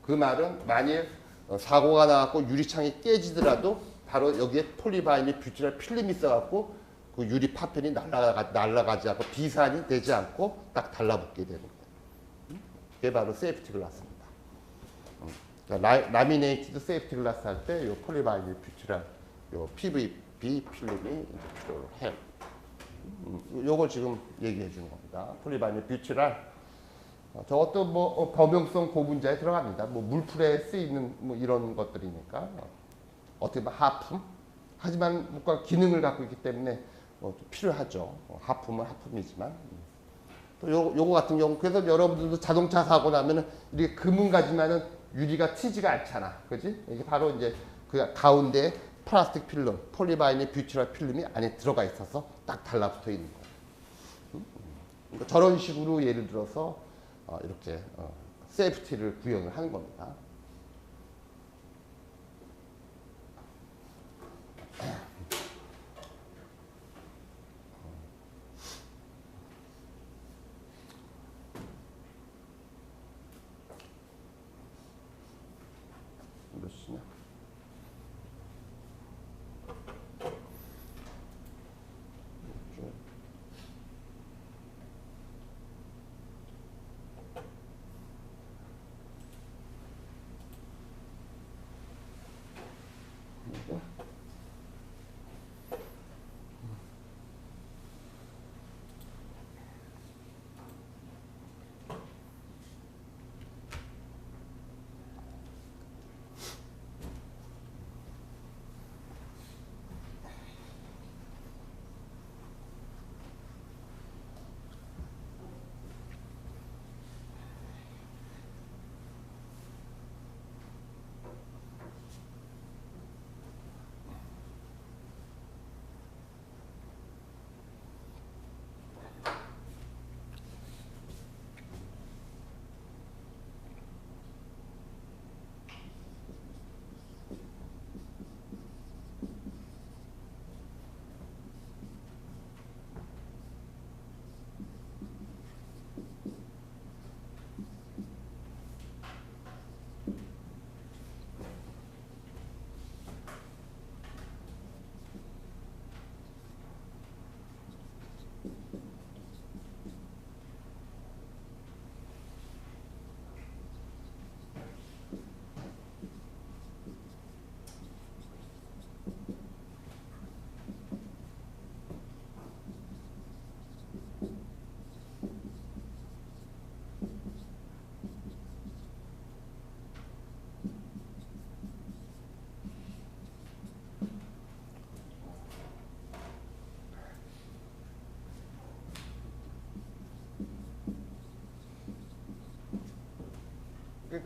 그 말은 만일 사고가 나갖고 유리창이 깨지더라도 바로 여기에 폴리바이닐 뷰티랄 필름이 있어갖고 그 유리 파편이 날아가지 않고 비산이 되지 않고 딱 달라붙게 되는 거예요. 그게 바로 세이프티 글라스입니다. 라미네이티드 세이프티 글라스 할 때 요 폴리바이닐 뷰티랄 요 PVB 필름이 이제 필요로 해요. 요걸 지금 얘기해 주는 겁니다. 폴리바이닐 뷰티랄 저것도 뭐 범용성 고분자에 들어갑니다. 뭐 물풀에 쓰이는 뭐 이런 것들이니까 어떻게 보면 하품 하지만 뭔가 기능을 갖고 있기 때문에 좀 필요하죠. 하품은 하품이지만 또 요거 같은 경우 그래서 여러분들도 자동차 사고 나면은 이렇게 금은 가지만은 유리가 튀지가 않잖아. 그지? 이게 바로 이제 그 가운데 플라스틱 필름, 폴리바이닐 뷰티랄 필름이 안에 들어가 있어서 딱 달라붙어 있는 거예요. 그러니까 저런 식으로 예를 들어서 이렇게 세이프티를 구현을 하는 겁니다. 몇 시냐?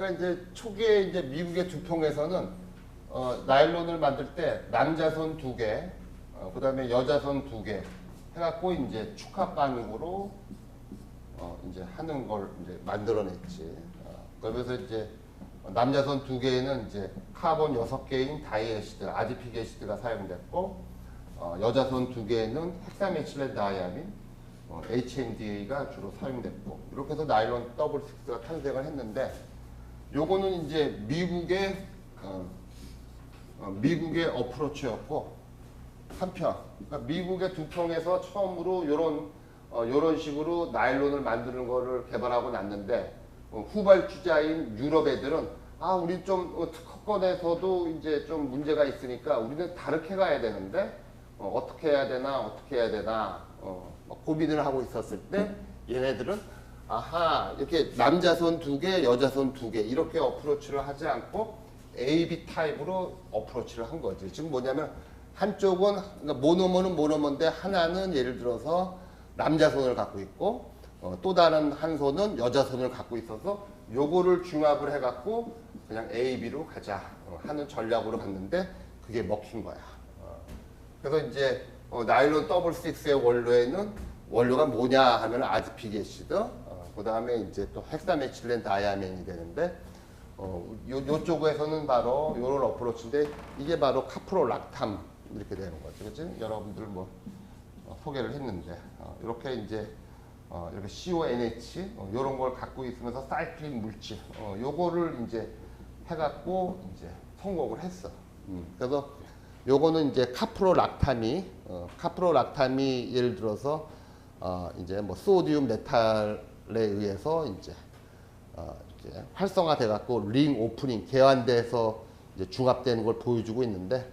그러니까 이제 초기에 이제 미국의 두통에서는 나일론을 만들 때 남자선 2개, 그다음에 여자선 2개 해갖고 이제 축합 반응으로 이제 하는 걸 이제 만들어냈지. 그러면서 이제 남자선 2개에는 이제 카본 6개인 다이애시드, 아디픽 애시드가 사용됐고, 여자선 2개에는 헥사메틸렌 다이아민, HMDA가 주로 사용됐고, 이렇게 해서 나일론 더블 6가 탄생을 했는데, 요거는 이제 미국의 어프로치였고, 한편 그러니까 미국의 두통에서 처음으로 요런 식으로 나일론을 만드는 거를 개발하고 났는데, 후발주자인 유럽 애들은 우리 좀 특허권에서도 이제 좀 문제가 있으니까 우리는 다르게 가야 되는데 어떻게 해야 되나 고민을 하고 있었을 때 얘네들은 이렇게 남자선 2개, 여자선 2개 이렇게 어프로치를 하지 않고 AB 타입으로 어프로치를 한 거지. 지금 뭐냐면 한쪽은 그러니까 모노머는 모노머인데 하나는 예를 들어서 남자선을 갖고 있고 또 다른 한 손은 여자선을 갖고 있어서 요거를 중합을 해갖고 그냥 AB로 가자 하는 전략으로 갔는데 그게 먹힌 거야. 그래서 이제 나일론 더블 6의 원료가 뭐냐 하면 아디픽 애시드, 그 다음에 이제 또 헥사메틸렌 다이아멘이 되는데 요쪽에서는 바로 요런 어프로치인데 이게 바로 카프로락탐 이렇게 되는 거죠. 그치? 여러분들 뭐 소개를 했는데 이렇게 이제 이렇게 CONH 이런 걸 갖고 있으면서 사이클린 물질 요거를 이제 해갖고 이제 성공을 했어. 그래서 요거는 이제 카프로락탐이 예를 들어서 이제 뭐 소디움 메탈에 의해서 이제 활성화돼 갖고 링 오프닝 개환돼서 이제 중합되는 걸 보여주고 있는데,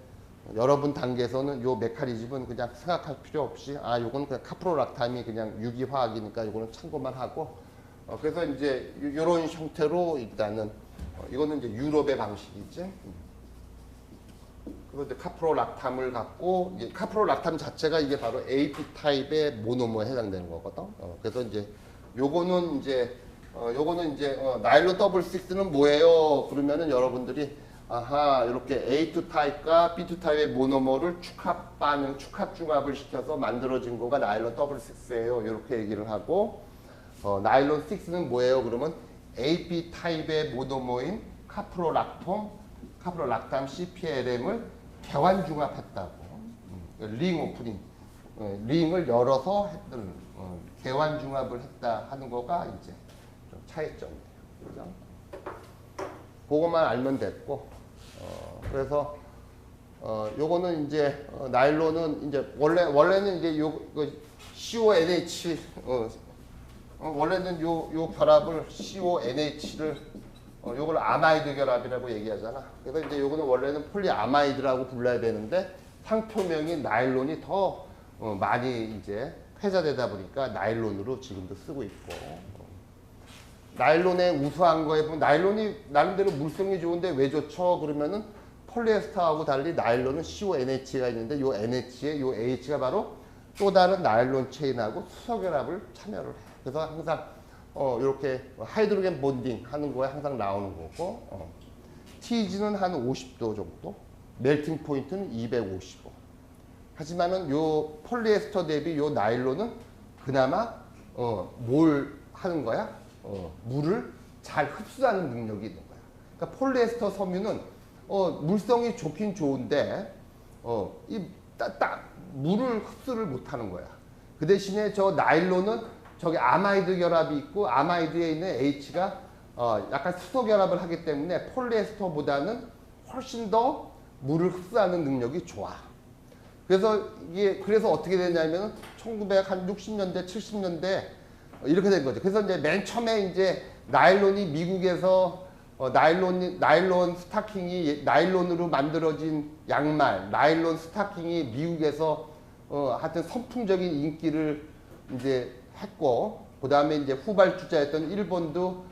여러분 단계에서는 요 메커니즘은 그냥 생각할 필요 없이 요거는 그냥 카프로락탐이 그냥 유기화학이니까 요거는 참고만 하고, 그래서 이제 요런 형태로 일단은 이거는 이제 유럽의 방식이지. 그리고 이제 카프로락탐을 갖고 카프로락탐 자체가 이게 바로 AP 타입의 모노머에 해당되는 거거든. 그래서 이제 요거는 이제 나일론 더블 6는 뭐예요? 그러면은 여러분들이 이렇게 A2 타입과 B2 타입의 모노머를 축합 중합을 시켜서 만들어진 거가 나일론 더블 6예요. 이렇게 얘기를 하고, 나일론 6는 뭐예요? 그러면 AB 타입의 모노머인 카프로락탐 CPLM을 개환 중합했다고. 링 오프닝, 링을 열어서 했던 개환 중합을 했다 하는 거가 이제 좀 차이점이에요. 그죠? 그것만 알면 됐고, 그래서 요거는 이제 나일론은 이제 원래는 이제 CONH 원래는 요 결합을 CONH를 요걸 아마이드 결합이라고 얘기하잖아. 그래서 이제 요거는 원래는 폴리아마이드라고 불러야 되는데 상표명인 나일론이 더 많이 이제 회자되다 보니까 나일론으로 지금도 쓰고 있고, 나일론의 우수한 거에 보면 나일론이 나름대로 물성이 좋은데 왜 좋죠? 그러면은 폴리에스터하고 달리 나일론은 CONH가 있는데 요 NH에 요 H가 바로 또 다른 나일론 체인하고 수소 결합을 참여를 해. 그래서 항상 이렇게 하이드로겐 본딩 하는 거에 항상 나오는 거고, TG는 한 50도 정도, 멜팅 포인트는 255. 하지만은 요 폴리에스터 대비 요 나일론은 그나마 뭘 하는 거야? 물을 잘 흡수하는 능력이 있는 거야. 그러니까 폴리에스터 섬유는 물성이 좋긴 좋은데 물을 흡수를 못 하는 거야. 그 대신에 저 나일론은 저기 아마이드 결합이 있고 아마이드에 있는 H가 약간 수소 결합을 하기 때문에 폴리에스터보다는 훨씬 더 물을 흡수하는 능력이 좋아. 그래서 어떻게 되냐면 1960년대, 70년대 이렇게 된 거죠. 그래서 이제 맨 처음에 이제 나일론이 미국에서 나일론 스타킹이 나일론으로 만들어진 양말, 나일론 스타킹이 미국에서 하여튼 선풍적인 인기를 이제 했고, 그 다음에 이제 후발주자였던 일본도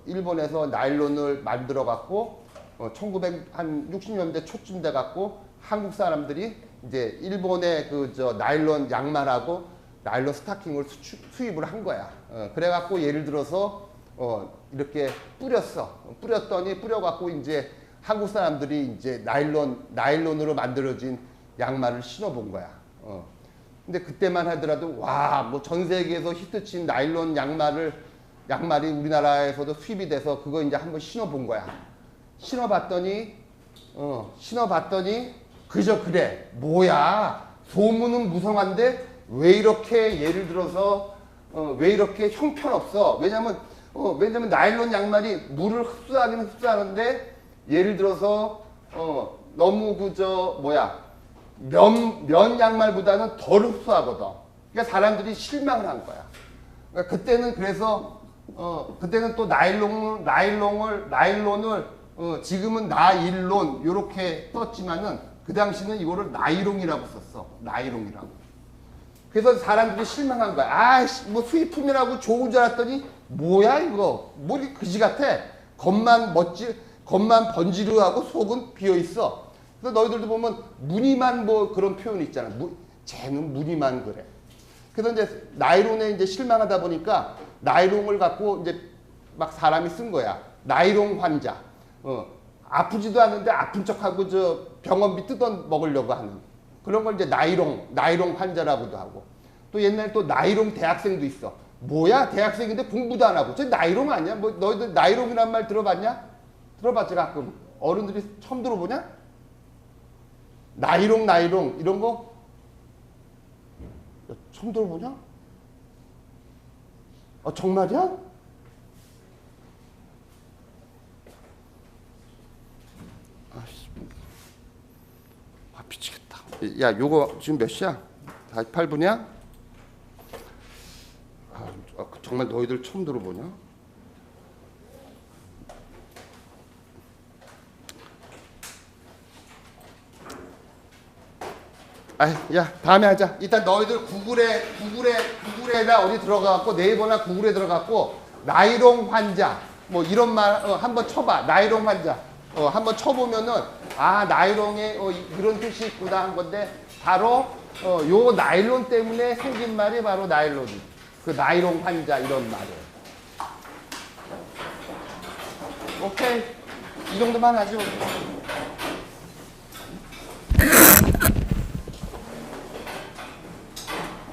일본에서 나일론을 만들어 갖고 1960년대 초쯤 돼 갖고 한국 사람들이 이제 일본의 나일론 양말하고 나일론 스타킹을 수입을 한 거야. 그래 갖고 예를 들어서 이렇게 뿌렸더니 뿌려갖고 이제 한국 사람들이 이제 나일론으로 만들어진 양말을 신어본 거야. 근데 그때만 하더라도 와, 뭐 전 세계에서 히트친 나일론 양말이 우리나라에서도 수입이 돼서 그거 이제 한번 신어본 거야. 신어봤더니 그저 그래. 뭐야? 소문은 무성한데 왜 이렇게 예를 들어서 왜 이렇게 형편없어? 왜냐면 나일론 양말이 물을 흡수하기는 흡수하는데 예를 들어서 너무 그저 면 양말보다는 덜 흡수하거든. 그러니까 사람들이 실망을 한 거야. 그러니까 그때는 그래서 그때는 또 나일론을 지금은 나일론 이렇게 썼지만은 그 당시는 이거를 나이롱이라고 썼어. 나이롱이라고. 그래서 사람들이 실망한 거야. 아이씨, 뭐 수입품이라고 좋은 줄 알았더니 뭐야 이거? 뭐 이렇게 그지 같아? 겉만 번지르하고 속은 비어 있어. 그래서 너희들도 보면 무늬만 뭐 그런 표현이 있잖아. 쟤는 무늬만 그래. 그래서 이제 나이론에 이제 실망하다 보니까 나이롱을 갖고 이제 막 사람이 쓴 거야. 나이롱 환자. 아프지도 않은데 아픈 척하고 저 병원비 뜯어 먹으려고 하는 그런 걸 이제 나이롱 환자라고도 하고. 또 옛날에 또 나이롱 대학생도 있어. 뭐야? 대학생인데 공부도 안 하고. 저 나이롱 아니야? 뭐 너희들 나이롱이란 말 들어봤냐? 들어봤지 가끔. 어른들이 처음 들어보냐? 나이롱 이런 거 처음 들어보냐? 정말이야? 미치겠다. 야, 요거 지금 몇 시야? 48분이야? 정말 너희들 처음 들어보냐? 야, 다음에 하자. 일단 너희들 구글에나 어디 들어가갖고 네이버나 구글에 들어가갖고 나이롱 환자 뭐 이런 말 한번 쳐봐. 나이롱 환자 한번 쳐보면은 나이롱에 이런 뜻이 있구나 한 건데 바로 요 나일론 때문에 생긴 말이 바로 나일론. 그 나이롱 환자 이런 말이에요. 오케이, 이 정도만 하죠.